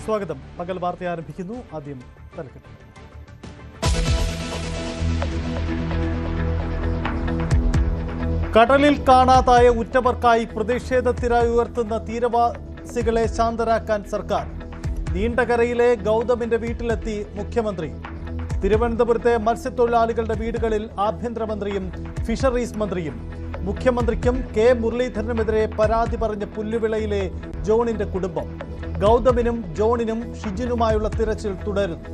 സ്വാഗതം. പകൽ വാർത്ത ആരംഭിക്കുന്നു. ആദ്യം തലക്കെട്ട്. കടലിൽ കാണാതായ ഉറ്റവർക്കായി പ്രതിഷേധത്തിനായി ഉയർത്തുന്ന തീരവാസികളെ ശാന്തരാക്കാൻ സർക്കാർ. നീണ്ടകരയിലെ ഗൗതമിന്റെ വീട്ടിലെത്തി മുഖ്യമന്ത്രി. തിരുവനന്തപുരത്തെ മത്സ്യത്തൊഴിലാളികളുടെ വീടുകളിൽ ആഭ്യന്തരമന്ത്രിയും ഫിഷറീസ് മന്ത്രിയും. മുഖ്യമന്ത്രിക്കും കെ മുരളീധരനുമെതിരെ പരാതി പറഞ്ഞ പുല്ലുവിളയിലെ ജോണിന്റെ കുടുംബം. ഗൗതമിനും ജോണിനും ഷിജിനുമായുള്ള തിരച്ചിൽ തുടരുന്നു.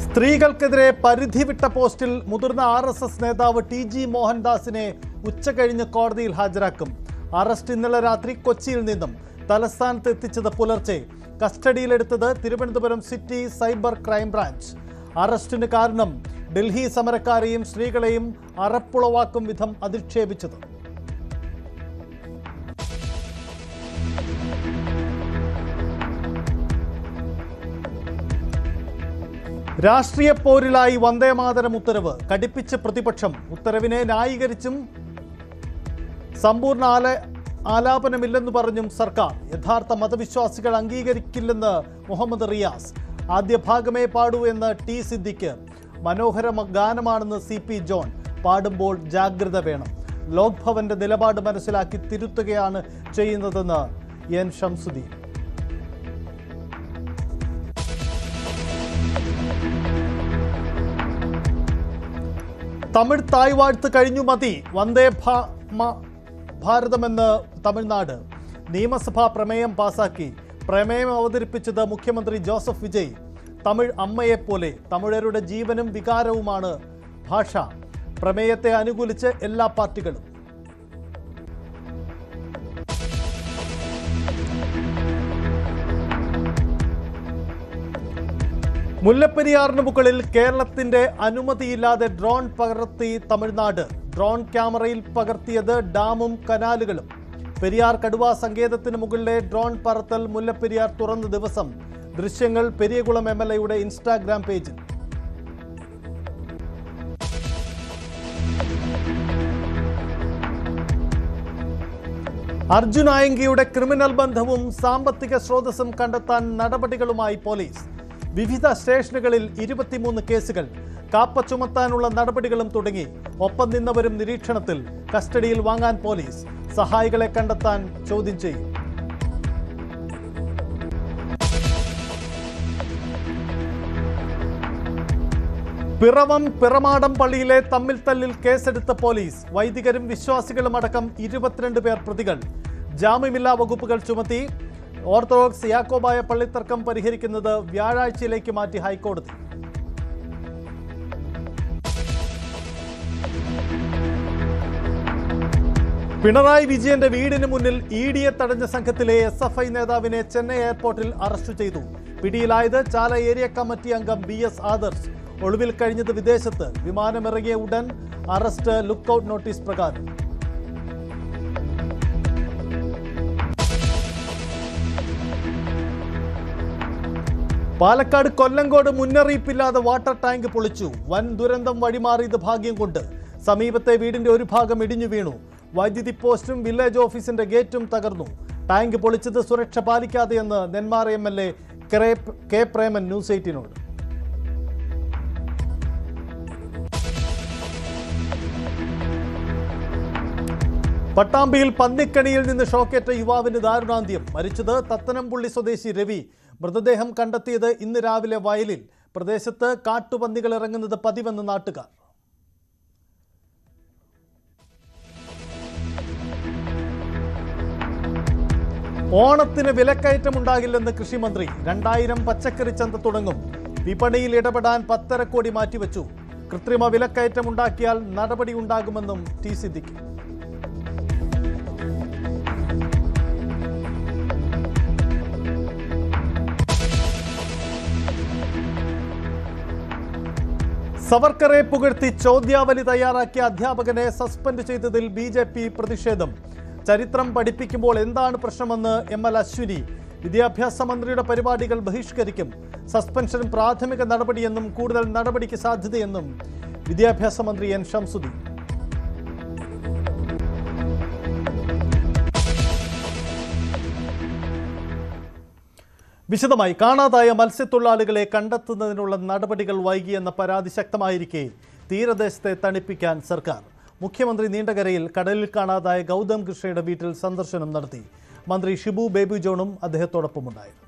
സ്ത്രീകൾക്കെതിരെ പരിധി വിട്ട പോസ്റ്റിൽ മുതിർന്ന RSS നേതാവ് TG മോഹൻദാസിനെ ഉച്ചകഴിഞ്ഞ് കോടതിയിൽ ഹാജരാക്കും. അറസ്റ്റ് ഇന്നലെ രാത്രി കൊച്ചിയിൽ നിന്നും തലസ്ഥാനത്ത് എത്തിച്ചത് പുലർച്ചെ. കസ്റ്റഡിയിലെടുത്തത് തിരുവനന്തപുരം സിറ്റി സൈബർ ക്രൈംബ്രാഞ്ച്. അറസ്റ്റിന് കാരണം ഡൽഹി സമരക്കാരെയും സ്ത്രീകളെയും അറപ്പുളവാക്കും വിധം അധിക്ഷേപിച്ചത്. രാഷ്ട്രീയ പോരിലായി വന്ദേമാതരം ഉത്തരവ്. കടുപ്പിച്ച് പ്രതിപക്ഷം. ഉത്തരവിനെ ന്യായീകരിച്ചും സമ്പൂർണ്ണ ആലാപനമില്ലെന്ന് പറഞ്ഞും സർക്കാർ. യഥാർത്ഥ മതവിശ്വാസികൾ അംഗീകരിക്കില്ലെന്ന് മുഹമ്മദ് റിയാസ്. ആദ്യ ഭാഗമേ പാടൂ എന്ന് T സിദ്ദിഖ്. മനോഹര ഗാനമാണെന്ന് CP ജോൺ. പാടുമ്പോൾ ജാഗ്രത വേണം. ലോക് ഭവന്റെ നിലപാട് മനസ്സിലാക്കി തിരുത്തുകയാണ് ചെയ്യുന്നതെന്ന് N ഷംസുദ്ദീൻ. തമിഴ് തായ്വാഴ്ത്ത് കഴിഞ്ഞു മതി. വന്ദേ ഭാരതമെന്ന് തമിഴ്നാട്. നിയമസഭാ പ്രമേയം പാസാക്കി. പ്രമേയം അവതരിപ്പിച്ചത് മുഖ്യമന്ത്രി ജോസഫ് വിജയ്. തമിഴ് അമ്മയെപ്പോലെ തമിഴരുടെ ജീവനും വികാരവുമാണ് ഭാഷ. പ്രമേയത്തെ അനുകൂലിച്ച് എല്ലാ പാർട്ടികളും. മുല്ലപ്പെരിയാറിന് മുകളിൽ കേരളത്തിന്റെ അനുമതിയില്ലാതെ ഡ്രോൺ പകർത്തി തമിഴ്നാട്. ഡ്രോൺ ക്യാമറയിൽ പകർത്തിയത് ഡാമും കനാലുകളും. പെരിയാർ കടുവ സങ്കേതത്തിന് മുകളിലെ ഡ്രോൺ പറത്തൽ മുല്ലപ്പെരിയാർ തുറന്ന ദിവസം. ദൃശ്യങ്ങൾ പെരിയകുളം MLAയുടെ ഇൻസ്റ്റാഗ്രാം പേജിൽ. അർജുൻ ആയങ്കിയുടെ ക്രിമിനൽ ബന്ധവും സാമ്പത്തിക സ്രോതസ്സും കണ്ടെത്താൻ നടപടികളുമായി പോലീസ്. വിവിധ സ്റ്റേഷനുകളിൽ 23 കേസുകൾ. കാപ്പ ചുമത്താനുള്ള നടപടികളും തുടങ്ങി. ഒപ്പം നിന്നവരും നിരീക്ഷണത്തിൽ. കസ്റ്റഡിയിൽ വാങ്ങാൻ പോലീസ്. സഹായികളെ കണ്ടെത്താൻ ചോദ്യം ചെയ്യും. പിറവം പിറമാടം പള്ളിയിലെ തമ്മിൽ തല്ലിൽ കേസെടുത്ത പോലീസ്. വൈദികരും വിശ്വാസികളും അടക്കം 22 പേർ പ്രതികൾ. ജാമ്യമില്ലാ വകുപ്പുകൾ ചുമത്തി. ഓർത്തഡോക്സ് യാക്കോബായ പള്ളിത്തർക്കം പരിഹരിക്കുന്നത് വ്യാഴാഴ്ചയിലേക്ക് മാറ്റി ഹൈക്കോടതി. പിണറായി വിജയന്റെ വീടിന് മുന്നിൽ EDയെ തടഞ്ഞ സംഘത്തിലെ SFI നേതാവിനെ ചെന്നൈ എയർപോർട്ടിൽ അറസ്റ്റ് ചെയ്തു. പിടിയിലായത് ചാല ഏരിയ കമ്മിറ്റി അംഗം BS ആദർശ്. ഒളിവിൽ കഴിഞ്ഞത് വിദേശത്ത്. വിമാനമിറങ്ങിയ ഉടൻ അറസ്റ്റ് ലുക്കൌട്ട് നോട്ടീസ് പ്രകാരം. പാലക്കാട് കൊല്ലങ്കോട് മുന്നറിയിപ്പില്ലാതെ വാട്ടർ ടാങ്ക് പൊളിച്ചു. വൻ ദുരന്തം വഴിമാറിയത് ഭാഗ്യം കൊണ്ട്. സമീപത്തെ വീടിന്റെ ഒരു ഭാഗം ഇടിഞ്ഞു വീണു. വൈദ്യുതി പോസ്റ്റും വില്ലേജ് ഓഫീസിന്റെ ഗേറ്റും തകർന്നു. ടാങ്ക് പൊളിച്ചത് സുരക്ഷ പാലിക്കാതെയെന്ന് Nenmara MLA K Preman news 18നോട്. പട്ടാമ്പിയിൽ പന്നിക്കണിയിൽ നിന്ന് ഷോക്കേറ്റ യുവാവിന് ദാരുണാന്ത്യം. മരിച്ചത് തത്തനംപുള്ളി സ്വദേശി രവി. മൃതദേഹം കണ്ടെത്തിയത് ഇന്ന് രാവിലെ വയലിൽ. പ്രദേശത്ത് കാട്ടുപന്നികൾ ഇറങ്ങുന്നത് പതിവെന്ന് നാട്ടുകാർ. ഓണത്തിന് വിലക്കയറ്റമുണ്ടാകില്ലെന്ന് കൃഷിമന്ത്രി. 2000 പച്ചക്കറി ചന്ത തുടങ്ങും. വിപണിയിൽ ഇടപെടാൻ 10.5 കോടി മാറ്റിവെച്ചു. കൃത്രിമ വിലക്കയറ്റമുണ്ടാക്കിയാൽ നടപടി ഉണ്ടാകുമെന്നും T സിദ്ദിഖ്. സവർക്കറെ പുകഴ്ത്തി ചോദ്യാവലി തയ്യാറാക്കിയ അധ്യാപകനെ സസ്പെൻഡ് ചെയ്തതിൽ BJP പ്രതിഷേധം. ചരിത്രം പഠിപ്പിക്കുമ്പോൾ എന്താണ് പ്രശ്നമെന്ന് ML അശ്വിനി. വിദ്യാഭ്യാസ മന്ത്രിയുടെ പരിപാടികൾ ബഹിഷ്കരിക്കും. സസ്പെൻഷൻ പ്രാഥമിക നടപടിയെന്നും കൂടുതൽ നടപടിക്ക് സാധ്യതയെന്നും വിദ്യാഭ്യാസ മന്ത്രി N ഷംസുദ്ദീൻ. വിശദമായി കാണാതായ മത്സ്യത്തൊഴിലാളികളെ കണ്ടെത്തുന്നതിനുള്ള നടപടികൾ വൈകിയെന്ന പരാതി ശക്തമായിരിക്കെ തീരദേശത്തെ തണുപ്പിക്കാൻ സർക്കാർ. മുഖ്യമന്ത്രി നീണ്ടകരയിൽ കടലിൽ കാണാതായ ഗൗതം കൃഷ്ണയുടെ വീട്ടിൽ സന്ദർശനം നടത്തി. മന്ത്രി ഷിബു ബേബി ജോണും അദ്ദേഹത്തോടൊപ്പമുണ്ടായിരുന്നു.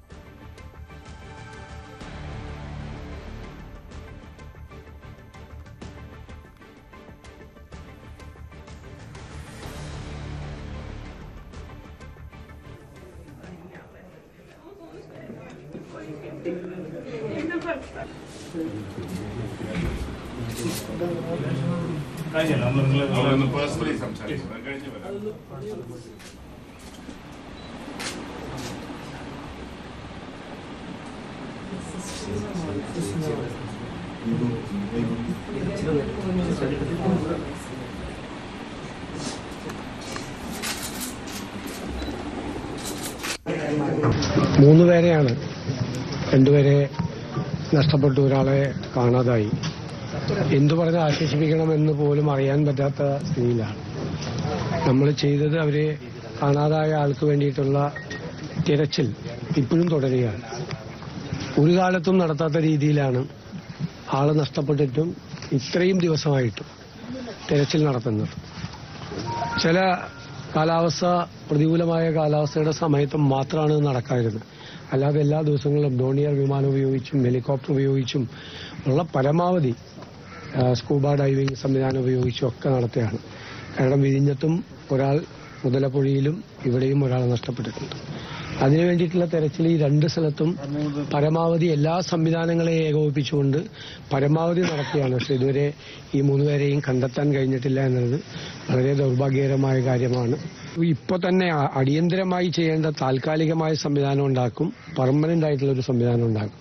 മൂന്ന് പേരെയാണ്, രണ്ടുപേരെ നഷ്ടപ്പെട്ടു, ഒരാളെ കാണാതായി. എന്തു പറഞ്ഞ് ആശ്വസിപ്പിക്കണമെന്ന് പോലും അറിയാൻ പറ്റാത്ത സ്ഥിതിയിലാണ് നമ്മൾ ചെയ്തത്. അവരെ കാണാതായ ആൾക്ക് വേണ്ടിയിട്ടുള്ള തിരച്ചിൽ ഇപ്പോഴും തുടരുകയാണ്. ഒരു കാലത്തും നടത്താത്ത രീതിയിലാണ് ആള് നഷ്ടപ്പെട്ടിട്ടും ഇത്രയും ദിവസമായിട്ടും തിരച്ചിൽ നടത്തുന്നത്. ചില കാലാവസ്ഥ, പ്രതികൂലമായ കാലാവസ്ഥയുടെ സമയത്ത് മാത്രമാണ് നടക്കാതിരുന്നത്. അല്ലാതെ എല്ലാ ദിവസങ്ങളിലും ഡോണിയർ വിമാനം ഉപയോഗിച്ചും ഹെലികോപ്റ്റർ ഉപയോഗിച്ചും ഉള്ള പരമാവധി സ്കൂബ ഡൈവിംഗ് സംവിധാനം ഉപയോഗിച്ചും ഒക്കെ നടത്തുകയാണ്. കാരണം വിഴിഞ്ഞത്തും ഒരാൾ, മുതലപ്പുഴയിലും ഇവിടെയും ഒരാൾ നഷ്ടപ്പെട്ടിട്ടുണ്ട്. അതിനു വേണ്ടിയിട്ടുള്ള തെരച്ചിൽ ഈ രണ്ട് സ്ഥലത്തും പരമാവധി എല്ലാ സംവിധാനങ്ങളെയും ഏകോപിപ്പിച്ചുകൊണ്ട് പരമാവധി നടത്തിയാണ്. പക്ഷെ ഇതുവരെ ഈ മൂന്നുപേരെയും കണ്ടെത്താൻ കഴിഞ്ഞിട്ടില്ല എന്നത് വളരെ ദൗർഭാഗ്യകരമായ കാര്യമാണ്. ഇപ്പോൾ തന്നെ അടിയന്തരമായി ചെയ്യേണ്ട താൽക്കാലികമായ സംവിധാനം ഉണ്ടാക്കും, പെർമനന്റ് ആയിട്ടുള്ള ഒരു സംവിധാനം ഉണ്ടാക്കും.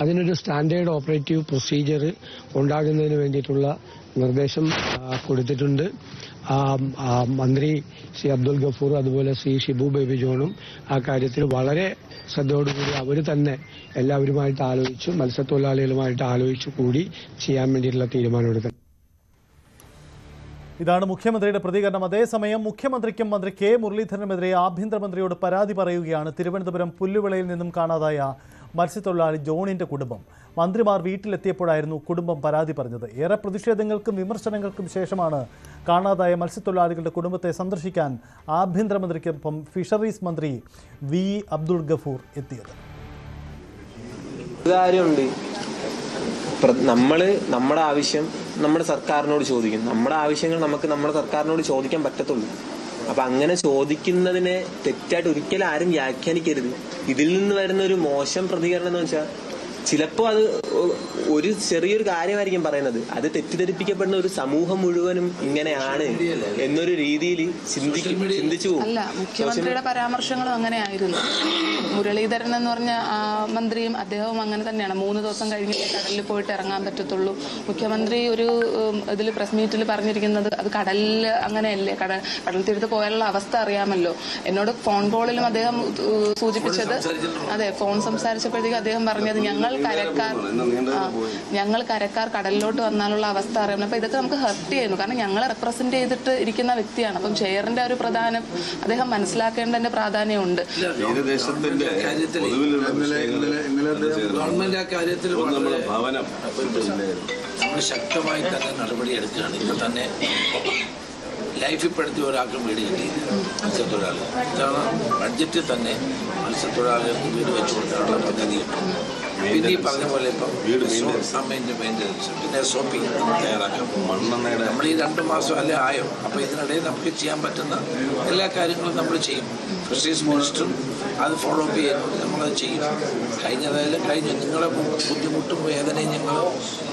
അതിനൊരു സ്റ്റാൻഡേർഡ് ഓപ്പറേറ്റീവ് പ്രൊസീജിയർ ഉണ്ടാകുന്നതിന് വേണ്ടിയിട്ടുള്ള നിർദ്ദേശം കൊടുത്തിട്ടുണ്ട്. മന്ത്രി ശ്രീ അബ്ദുൽ ഗഫൂർ അതുപോലെ ശ്രീ ഷിബു ബേബി ജോണും ആ കാര്യത്തിൽ വളരെ ശ്രദ്ധയോടുകൂടി അവർ തന്നെ എല്ലാവരുമായിട്ട് ആലോചിച്ചു, മത്സ്യത്തൊഴിലാളികളുമായിട്ട് ആലോചിച്ചു കൂടി ചെയ്യാൻ വേണ്ടിയിട്ടുള്ള തീരുമാനമെടുത്തത്. ഇതാണ് മുഖ്യമന്ത്രിയുടെ പ്രതികരണം. അതേസമയം മുഖ്യമന്ത്രിക്കും മന്ത്രി കെ മുരളീധരനുമെതിരെ ആഭ്യന്തരമന്ത്രിയോട് പരാതി പറയുകയാണ് തിരുവനന്തപുരം പുല്ലുവിളയിൽ നിന്നും കാണാതായ മത്സ്യത്തൊഴിലാളി ജോണിന്റെ കുടുംബം. മന്ത്രിമാർ വീട്ടിലെത്തിയപ്പോഴായിരുന്നു കുടുംബം പരാതി പറഞ്ഞത്. ഏറെ പ്രതിഷേധങ്ങൾക്കും വിമർശനങ്ങൾക്കും ശേഷമാണ് കാണാതായ മത്സ്യത്തൊഴിലാളികളുടെ കുടുംബത്തെ സന്ദർശിക്കാൻ ആഭ്യന്തരമന്ത്രിക്കൊപ്പം ഫിഷറീസ് മന്ത്രി വി അബ്ദുൾ ഗഫൂർ എത്തിയത്. നമ്മുടെ ആവശ്യം നമ്മുടെ സർക്കാരിനോട് ചോദിക്കും. നമ്മുടെ ആവശ്യങ്ങൾ നമുക്ക് നമ്മുടെ സർക്കാരിനോട് ചോദിക്കാൻ പറ്റത്തുള്ളൂ. അപ്പൊ അങ്ങനെ ചോദിക്കുന്നതിനെ തെറ്റായിട്ട് ഒരിക്കലും ആരും വ്യാഖ്യാനിക്കരുത്. ഇതിൽ നിന്ന് വരുന്ന ഒരു മോശം പ്രതികരണം എന്ന് വെച്ചാൽ ചിലപ്പോ അത് ഒരു ചെറിയൊരു കാര്യമായിരിക്കും പറയുന്നത്, അത് തെറ്റിദ്ധരിപ്പിക്കപ്പെടുന്ന ഒരു സമൂഹം മുഴുവനും ഇങ്ങനെയാണ് എന്നൊരു രീതിയിൽ ചിന്തിച്ചു പോകും. അല്ല, മുഖ്യമന്ത്രിയുടെ പരാമർശങ്ങളും അങ്ങനെ ആയിരുന്നു. മുരളീധരൻ എന്ന് പറഞ്ഞ മന്ത്രിയും അദ്ദേഹവും അങ്ങനെ തന്നെയാണ്. 3 ദിവസം കഴിഞ്ഞ് കടലിൽ പോയിട്ട് ഇറങ്ങാൻ പറ്റത്തുള്ളൂ. മുഖ്യമന്ത്രി ഒരു ഇതിൽ പ്രസ് മീറ്റിൽ പറഞ്ഞിരിക്കുന്നത് അത് കടലിൽ അങ്ങനെയല്ലേ, കടൽ തീരത്ത് പോയാലുള്ള അവസ്ഥ അറിയാമല്ലോ. എന്നോട് ഫോൺ കോളിലും അദ്ദേഹം സൂചിപ്പിച്ചത്, അതെ, ഫോൺ സംസാരിച്ചപ്പോഴത്തേക്ക് അദ്ദേഹം പറഞ്ഞത് ഞങ്ങൾ കരക്കാർ കടലിലോട്ട് വന്നാലുള്ള അവസ്ഥ അറിയണം. അപ്പൊ ഇതൊക്കെ നമുക്ക് ഹർട്ട് ചെയ്യുന്നു. കാരണം ഞങ്ങളെ റെപ്രസെന്റ് ചെയ്തിട്ട് ഇരിക്കുന്ന വ്യക്തിയാണ്. അപ്പം ചെയറിന്റെ ഒരു പ്രധാനം അദ്ദേഹം മനസ്സിലാക്കേണ്ടതിന്റെ പ്രാധാന്യമുണ്ട്. ഗവൺമെന്റ് ആ കാര്യത്തിൽ നമ്മൾ ശക്തമായി തന്നെ നടപടിയെടുക്കുകയാണ്. ഇപ്പൊ തന്നെ ലൈഫിൽപ്പെടുത്തിയ ഒരാൾക്കും വീട് കിട്ടിയില്ല, മത്സ്യത്തൊഴിലാളി. ഇതാണ് ബഡ്ജറ്റിൽ തന്നെ മത്സ്യത്തൊഴിലാളികൾക്ക് വീട് വെച്ചു കൊടുക്കാനുള്ള പദ്ധതി. പിന്നെ ഈ പറഞ്ഞ പോലെ ഇപ്പം മെയിൻ്റനൻസ്, പിന്നെ SOP തയ്യാറാക്കാം. നമ്മൾ ഈ 2 മാസം അല്ലേ ആയോ. അപ്പോൾ ഇതിനിടയിൽ നമുക്ക് ചെയ്യാൻ പറ്റുന്ന എല്ലാ കാര്യങ്ങളും നമ്മൾ ചെയ്യും. ഫിഷറീസ് മിനിസ്റ്ററും അത് ഫോളോ അപ്പ് ചെയ്യുന്നത് നമ്മളത് ചെയ്യും. കഴിഞ്ഞതായാലും കഴിഞ്ഞു. നിങ്ങളെ ബുദ്ധിമുട്ടും വേദനയും ഞങ്ങൾ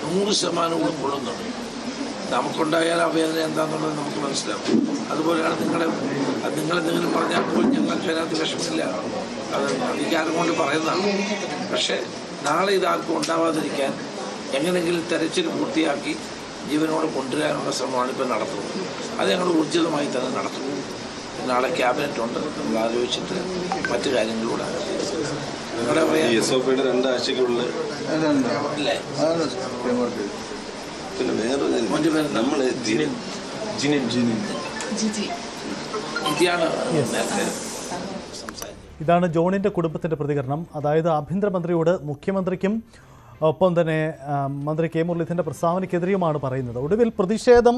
100% ഉൾക്കൊള്ളുന്നുണ്ട്. നമുക്കുണ്ടായാൽ ആ വേദന എന്താണെന്നുള്ളത് നമുക്ക് മനസ്സിലാവും. അതുപോലെയാണ് നിങ്ങളെന്തെങ്കിലും പറഞ്ഞാൽ പോലും ഞങ്ങൾക്ക് അതിനകത്ത് വിഷമമില്ല. അത് അധികാരം കൊണ്ട് പറയുന്നതാണ്. പക്ഷേ നാളെ ഇതാർക്കും ഉണ്ടാവാതിരിക്കാൻ എങ്ങനെയെങ്കിലും തെരച്ചിൽ പൂർത്തിയാക്കി ജീവനോട് കൊണ്ടുവരാനുള്ള ശ്രമമാണ് ഇപ്പോൾ നടത്തുന്നത്. അത് ഞങ്ങൾ ഊർജിതമായി തന്നെ നടത്തും. നാളെ ക്യാബിനറ്റ് ഉണ്ട്, നമ്മൾ ആലോചിച്ചിട്ട് മറ്റു കാര്യങ്ങളിലൂടെ നിങ്ങളുടെ പറയാം. 2 ആഴ്ചക്കുള്ളിൽ അല്ലേ? പിന്നെ വേറെ നമ്മൾ ഇതാണ് നേരത്തെ സംസാരിക്കുന്നത്. ഇതാണ് ജോണിൻ്റെ കുടുംബത്തിൻ്റെ പ്രതികരണം. അതായത് ആഭ്യന്തരമന്ത്രിയോട് മുഖ്യമന്ത്രിക്കും ഒപ്പം തന്നെ മന്ത്രി കെ മുരളീധരൻ്റെ പ്രസ്താവനയ്ക്കെതിരെയുമാണ് പറയുന്നത്. ഒടുവിൽ പ്രതിഷേധം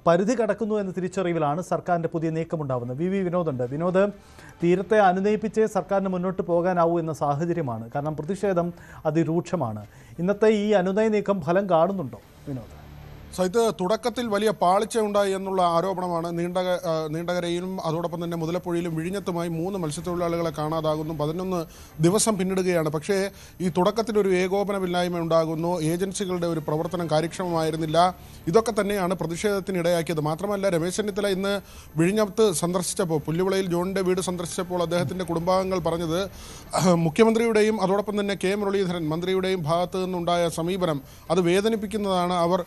പരിധി കടക്കുന്നു എന്ന തിരിച്ചറിവിലാണ് സർക്കാരിൻ്റെ പുതിയ നീക്കമുണ്ടാകുന്നത്. വി വിനോദുണ്ട്. വിനോദ്, തീരത്തെ അനുനയിപ്പിച്ച് സർക്കാരിന് മുന്നോട്ട് പോകാനാവൂ എന്ന സാഹചര്യമാണ്. കാരണം പ്രതിഷേധം അതിരൂക്ഷമാണ്. ഇന്നത്തെ ഈ അനുനയ നീക്കം ഫലം കാണുന്നുണ്ടോ വിനോദ്? സൈത്ത്, തുടക്കത്തിൽ വലിയ പാളിച്ച ഉണ്ടായി എന്നുള്ള ആരോപണമാണ്. നീണ്ടകരയിലും അതോടൊപ്പം തന്നെ മുതലപ്പുഴയിലും വിഴിഞ്ഞത്തുമായി 3 മത്സ്യത്തൊഴിലാളികളെ കാണാതാകുന്നു. 11 ദിവസം പിന്നിടുകയാണ്. പക്ഷേ ഈ തുടക്കത്തിലൊരു ഏകോപനമില്ലായ്മ ഉണ്ടാകുന്നു. ഏജൻസികളുടെ ഒരു പ്രവർത്തനം കാര്യക്ഷമമായിരുന്നില്ല. ഇതൊക്കെ തന്നെയാണ് പ്രതിഷേധത്തിനിടയാക്കിയത്. മാത്രമല്ല, രമേശ് ചെന്നിത്തല ഇന്ന് വിഴിഞ്ഞത്ത് സന്ദർശിച്ചപ്പോൾ, പുല്ലുവിളയിൽ ജോണിൻ്റെ വീട് സന്ദർശിച്ചപ്പോൾ അദ്ദേഹത്തിൻ്റെ കുടുംബാംഗങ്ങൾ പറഞ്ഞത് മുഖ്യമന്ത്രിയുടെയും അതോടൊപ്പം തന്നെ കെ മുരളീധരൻ മന്ത്രിയുടെയും ഭാഗത്തു നിന്നുണ്ടായ സമീപനം അത് വേദനിപ്പിക്കുന്നതാണ്. അവർ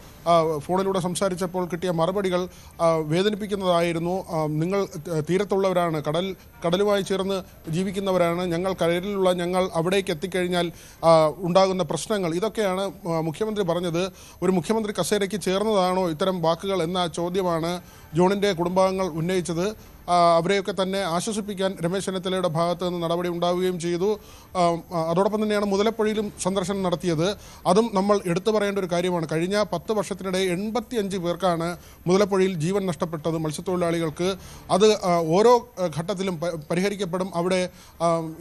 ഫോണിലൂടെ സംസാരിച്ചപ്പോൾ കിട്ടിയ മറുപടികൾ വേദനിപ്പിക്കുന്നതായിരുന്നു. നിങ്ങൾ തീരത്തുള്ളവരാണ്, കടലുമായി ചേർന്ന് ജീവിക്കുന്നവരാണ്, ഞങ്ങൾ അവിടേക്ക് എത്തിക്കഴിഞ്ഞാൽ ഉണ്ടാകുന്ന പ്രശ്നങ്ങൾ, ഇതൊക്കെയാണ് മുഖ്യമന്ത്രി പറഞ്ഞത്. ഒരു മുഖ്യമന്ത്രി കസേരയ്ക്ക് ചേർന്നതാണോ ഇത്തരം വാക്കുകൾ എന്ന ചോദ്യമാണ് ജോണിൻ്റെ കുടുംബാംഗങ്ങൾ ഉന്നയിച്ചത്. അവരെയൊക്കെ തന്നെ ആശ്വസിപ്പിക്കാൻ രമേശ് ചെന്നിത്തലയുടെ ഭാഗത്ത് നിന്ന് നടപടി ഉണ്ടാവുകയും ചെയ്തു. അതോടൊപ്പം തന്നെയാണ് മുതലപ്പുഴയിലും സന്ദർശനം നടത്തിയത്. അതും നമ്മൾ എടുത്തു പറയേണ്ട ഒരു കാര്യമാണ്. കഴിഞ്ഞ 10 വർഷത്തിനിടെ 85 പേർക്കാണ് മുതലപ്പുഴയിൽ ജീവൻ നഷ്ടപ്പെട്ടത്, മത്സ്യത്തൊഴിലാളികൾക്ക്. അത് ഓരോ ഘട്ടത്തിലും പരിഹരിക്കപ്പെടും. അവിടെ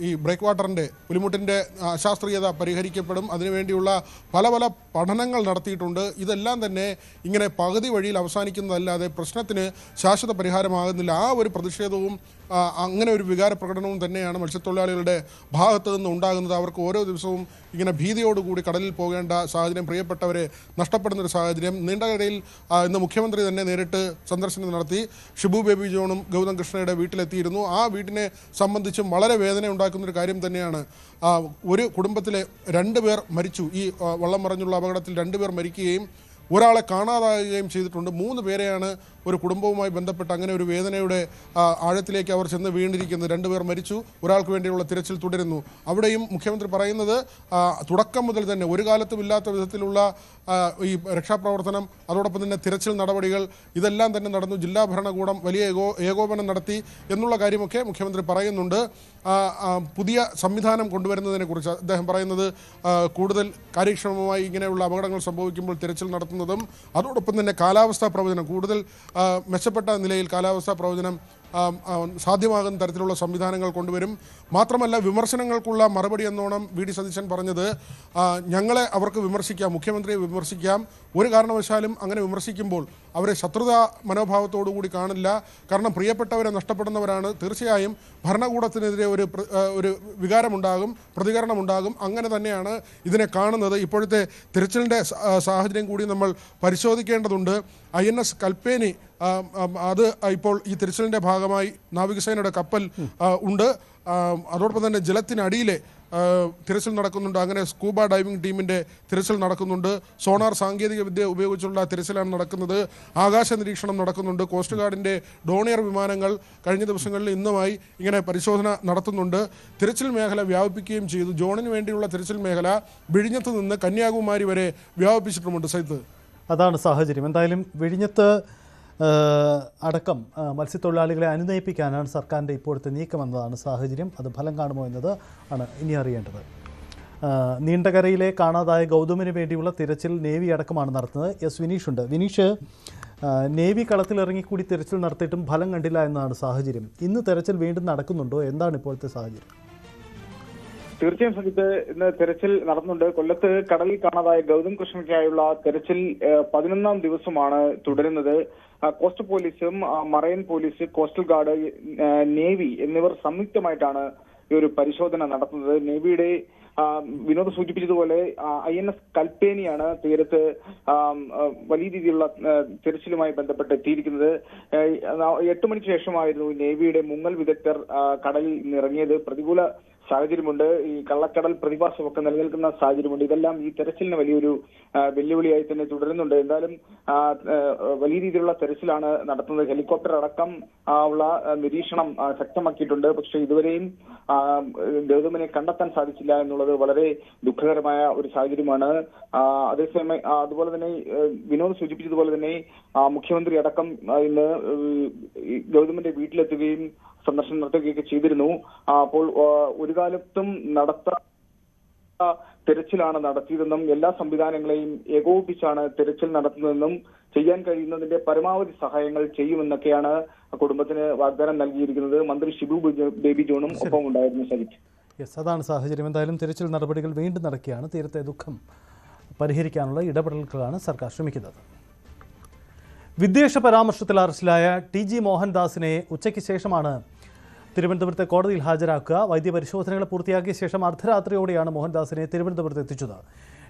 ഈ ബ്രേക്ക് വാട്ടറിൻ്റെ പുലിമുട്ടിൻ്റെ അശാസ്ത്രീയത പരിഹരിക്കപ്പെടും. അതിനുവേണ്ടിയുള്ള പല പഠനങ്ങൾ നടത്തിയിട്ടുണ്ട്. ഇതെല്ലാം തന്നെ ഇങ്ങനെ പകുതി വഴിയിൽ അവസാനിക്കുന്നതല്ലാതെ പ്രശ്നത്തിന് ശാശ്വത പരിഹാരമാകുന്നില്ല. ആ ഒരു പ്രതിഷേധവും അങ്ങനെ ഒരു വികാര പ്രകടനവും തന്നെയാണ് മത്സ്യത്തൊഴിലാളികളുടെ ഭാഗത്തു നിന്ന് ഉണ്ടാകുന്നത്. അവർക്ക് ഓരോ ദിവസവും ഇങ്ങനെ ഭീതിയോടുകൂടി കടലിൽ പോകേണ്ട സാഹചര്യം, പ്രിയപ്പെട്ടവരെ നഷ്ടപ്പെടുന്നൊരു സാഹചര്യം. നീണ്ടകരയിൽ ഇന്ന് മുഖ്യമന്ത്രി തന്നെ നേരിട്ട് സന്ദർശനം നടത്തി. ഷിബു ബേബി ജോണും ഗൗതം കൃഷ്ണയുടെ വീട്ടിലെത്തിയിരുന്നു. ആ വീട്ടിനെ സംബന്ധിച്ചും വളരെ വേദന ഉണ്ടാക്കുന്നൊരു കാര്യം തന്നെയാണ്. ഒരു കുടുംബത്തിലെ 2 പേർ മരിച്ചു. ഈ വള്ളം മറിഞ്ഞുള്ള അപകടത്തിൽ 2 പേർ മരിക്കുകയും ഒരാളെ കാണാതാകുകയും ചെയ്തിട്ടുണ്ട്. 3 പേരെയാണ് ഒരു കുടുംബവുമായി ബന്ധപ്പെട്ട് അങ്ങനെ ഒരു വേദനയുടെ ആഴത്തിലേക്ക് അവർ ചെന്ന് വീണിരിക്കുന്നത്. 2 പേർ മരിച്ചു, ഒരാൾക്ക് വേണ്ടിയുള്ള തിരച്ചിൽ തുടരുന്നു. അവിടെയും മുഖ്യമന്ത്രി പറയുന്നത് തുടക്കം മുതൽ തന്നെ ഒരു കാലത്തും ഇല്ലാത്ത വിധത്തിലുള്ള ഈ രക്ഷാപ്രവർത്തനം, അതോടൊപ്പം തന്നെ തിരച്ചിൽ നടപടികൾ ഇതെല്ലാം തന്നെ നടന്നു. ജില്ലാ ഭരണകൂടം വലിയ ഏകോപനം നടത്തി എന്നുള്ള കാര്യമൊക്കെ മുഖ്യമന്ത്രി പറയുന്നുണ്ട്. പുതിയ സംവിധാനം കൊണ്ടുവരുന്നതിനെക്കുറിച്ച് അദ്ദേഹം പറയുന്നത് കൂടുതൽ കാര്യക്ഷമമായി ഇങ്ങനെയുള്ള അപകടങ്ങൾ സംഭവിക്കുമ്പോൾ തിരച്ചിൽ നടത്തുന്നതും അതോടൊപ്പം തന്നെ കാലാവസ്ഥാ പ്രവചനം കൂടുതൽ മെച്ചപ്പെട്ട നിലയിൽ കാലാവസ്ഥാ പ്രവചനം സാധ്യമാകുന്ന തരത്തിലുള്ള സംവിധാനങ്ങൾ കൊണ്ടുവരും. മാത്രമല്ല, വിമർശനങ്ങൾക്കുള്ള മറുപടി എന്നോണം വി.ഡി. സതീശൻ പറഞ്ഞത് ഞങ്ങളെ അവർക്ക് വിമർശിക്കാം, മുഖ്യമന്ത്രിയെ വിമർശിക്കാം. ഒരു കാരണവശാലും അങ്ങനെ വിമർശിക്കുമ്പോൾ അവരെ ശത്രുതാ മനോഭാവത്തോടു കൂടി കാണില്ല. കാരണം പ്രിയപ്പെട്ടവരെ നഷ്ടപ്പെടുന്നവരാണ്. തീർച്ചയായും ഭരണകൂടത്തിനെതിരെ ഒരു വികാരമുണ്ടാകും, പ്രതികരണമുണ്ടാകും. അങ്ങനെ തന്നെയാണ് ഇതിനെ കാണുന്നത്. ഇപ്പോഴത്തെ തിരച്ചിലിൻ്റെ സാഹചര്യം കൂടി നമ്മൾ പരിശോധിക്കേണ്ടതുണ്ട്. INS കൽപ്പേനി അത് ഇപ്പോൾ ഈ തിരച്ചിലിൻ്റെ ഭാഗമായി നാവികസേനയുടെ കപ്പൽ ഉണ്ട്. അതോടൊപ്പം തന്നെ ജലത്തിനടിയിലെ തിരച്ചിൽ നടക്കുന്നുണ്ട്. അങ്ങനെ സ്കൂബ ഡൈവിംഗ് ടീമിൻ്റെ തിരച്ചിൽ നടക്കുന്നുണ്ട്. സോണാർ സാങ്കേതിക വിദ്യ ഉപയോഗിച്ചുള്ള തിരച്ചിലാണ് നടക്കുന്നത്. ആകാശ നിരീക്ഷണം നടക്കുന്നുണ്ട്. കോസ്റ്റ് ഗാർഡിൻ്റെ ഡോണിയർ വിമാനങ്ങൾ കഴിഞ്ഞ ദിവസങ്ങളിൽ ഇന്നുമായി ഇങ്ങനെ പരിശോധന നടത്തുന്നുണ്ട്. തിരച്ചിൽ മേഖല വ്യാപിപ്പിക്കുകയും ചെയ്തു. ജോണിന് വേണ്ടിയുള്ള തിരച്ചിൽ മേഖല വിഴിഞ്ഞത്ത് നിന്ന് കന്യാകുമാരി വരെ വ്യാപിപ്പിച്ചിട്ടുമുണ്ട്. സൈത്ത്, അതാണ് സാഹചര്യം. എന്തായാലും വിഴിഞ്ഞത്ത് അടക്കം മത്സ്യത്തൊഴിലാളികളെ അനുനയിപ്പിക്കാനാണ് സർക്കാരിൻ്റെ ഇപ്പോഴത്തെ നീക്കമെന്നതാണ് സാഹചര്യം. അത് ഫലം കാണുമോ എന്നത് ആണ് ഇനി അറിയേണ്ടത്. നീണ്ടകരയിലെ കാണാതായ ഗൗതമിന് വേണ്ടിയുള്ള തിരച്ചിൽ നേവി അടക്കമാണ് നടത്തുന്നത്. എസ് വിനീഷ് ഉണ്ട്. വിനീഷ്, നേവി കളത്തിലിറങ്ങിക്കൂടി തിരച്ചിൽ നടത്തിയിട്ടും ഫലം കണ്ടില്ല എന്നതാണ് സാഹചര്യം. ഇന്ന് തിരച്ചിൽ വീണ്ടും നടക്കുന്നുണ്ടോ? എന്താണ് ഇപ്പോഴത്തെ സാഹചര്യം? തീർച്ചയായും സജിത്ത്, ഇന്ന് തെരച്ചിൽ നടന്നുണ്ട്. കൊല്ലത്ത് കടലിൽ കാണാതായ ഗൗതം കൃഷ്ണയ്ക്കായുള്ള തെരച്ചിൽ 11ാം ദിവസമാണ് തുടരുന്നത്. കോസ്റ്റ് പോലീസും marine police, coastal guard, navy എന്നിവർ സംയുക്തമായിട്ടാണ് ഈ ഒരു പരിശോധന നടത്തുന്നത്. നേവിയുടെ വിനോദ് സൂചിപ്പിച്ചതുപോലെ INS കൽപ്പേനിയാണ് തീരത്ത് വലിയ രീതിയിലുള്ള തിരച്ചിലുമായി ബന്ധപ്പെട്ട് എത്തിയിരിക്കുന്നത്. 8 മണിക്ക് ശേഷമായിരുന്നു നേവിയുടെ മുങ്ങൽ വിദഗ്ധർ കടലിൽ ഇറങ്ങിയത്. പ്രതികൂല സാഹചര്യമുണ്ട്. ഈ കള്ളക്കടൽ പ്രതിഭാസമൊക്കെ നിലനിൽക്കുന്ന സാഹചര്യമുണ്ട്. ഇതെല്ലാം ഈ തെരച്ചിലിന് വലിയൊരു വെല്ലുവിളിയായി തന്നെ തുടരുന്നുണ്ട്. എന്തായാലും വലിയ രീതിയിലുള്ള തെരച്ചിലാണ് നടത്തുന്നത്. ഹെലികോപ്റ്റർ അടക്കം ഉള്ള നിരീക്ഷണം ശക്തമാക്കിയിട്ടുണ്ട്. പക്ഷെ ഇതുവരെയും ഗൗതമിനെ കണ്ടെത്താൻ സാധിച്ചില്ല എന്നുള്ളത് വളരെ ദുഃഖകരമായ ഒരു സാഹചര്യമാണ്. അതേസമയം അതുപോലെ തന്നെ വിനോദ് സൂചിപ്പിച്ചതുപോലെ തന്നെ മുഖ്യമന്ത്രി അടക്കം ഇന്ന് ഗൗതമിന്റെ വീട്ടിലെത്തുകയും സന്ദർശനം നടത്തുകയൊക്കെ ചെയ്തിരുന്നു. അപ്പോൾ ഒരു കാലത്തും തെരച്ചിലാണ് നടത്തിയതെന്നും എല്ലാ സംവിധാനങ്ങളെയും ഏകോപിപ്പിച്ചാണ് തെരച്ചിൽ നടത്തുന്നതെന്നും ചെയ്യാൻ കഴിയുന്നതിന്റെ പരമാവധി സഹായങ്ങൾ ചെയ്യുമെന്നൊക്കെയാണ് കുടുംബത്തിന് വാഗ്ദാനം നൽകിയിരിക്കുന്നത്. മന്ത്രി ഷിബു ബേബി ജോണും ഒപ്പം ഉണ്ടായിരുന്നു. സജിത്ത്, അതാണ് സാഹചര്യം. എന്തായാലും തിരച്ചിൽ നടപടികൾ വീണ്ടും നടക്കുകയാണ്. തീരത്തെ ദുഃഖം പരിഹരിക്കാനുള്ള ഇടപെടലുകളാണ് സർക്കാർ ശ്രമിക്കുന്നത്. വിദ്വേഷ പരാമർശത്തിൽ അറസ്റ്റിലായ TG മോഹൻദാസിനെ ഉച്ചയ്ക്ക് ശേഷമാണ് തിരുവനന്തപുരത്തെ കോടതിയിൽ ഹാജരാക്കുക. വൈദ്യപരിശോധനകൾ പൂർത്തിയാക്കിയ ശേഷം അർദ്ധരാത്രിയോടെയാണ് മോഹൻദാസിനെ തിരുവനന്തപുരത്ത് എത്തിച്ചത്.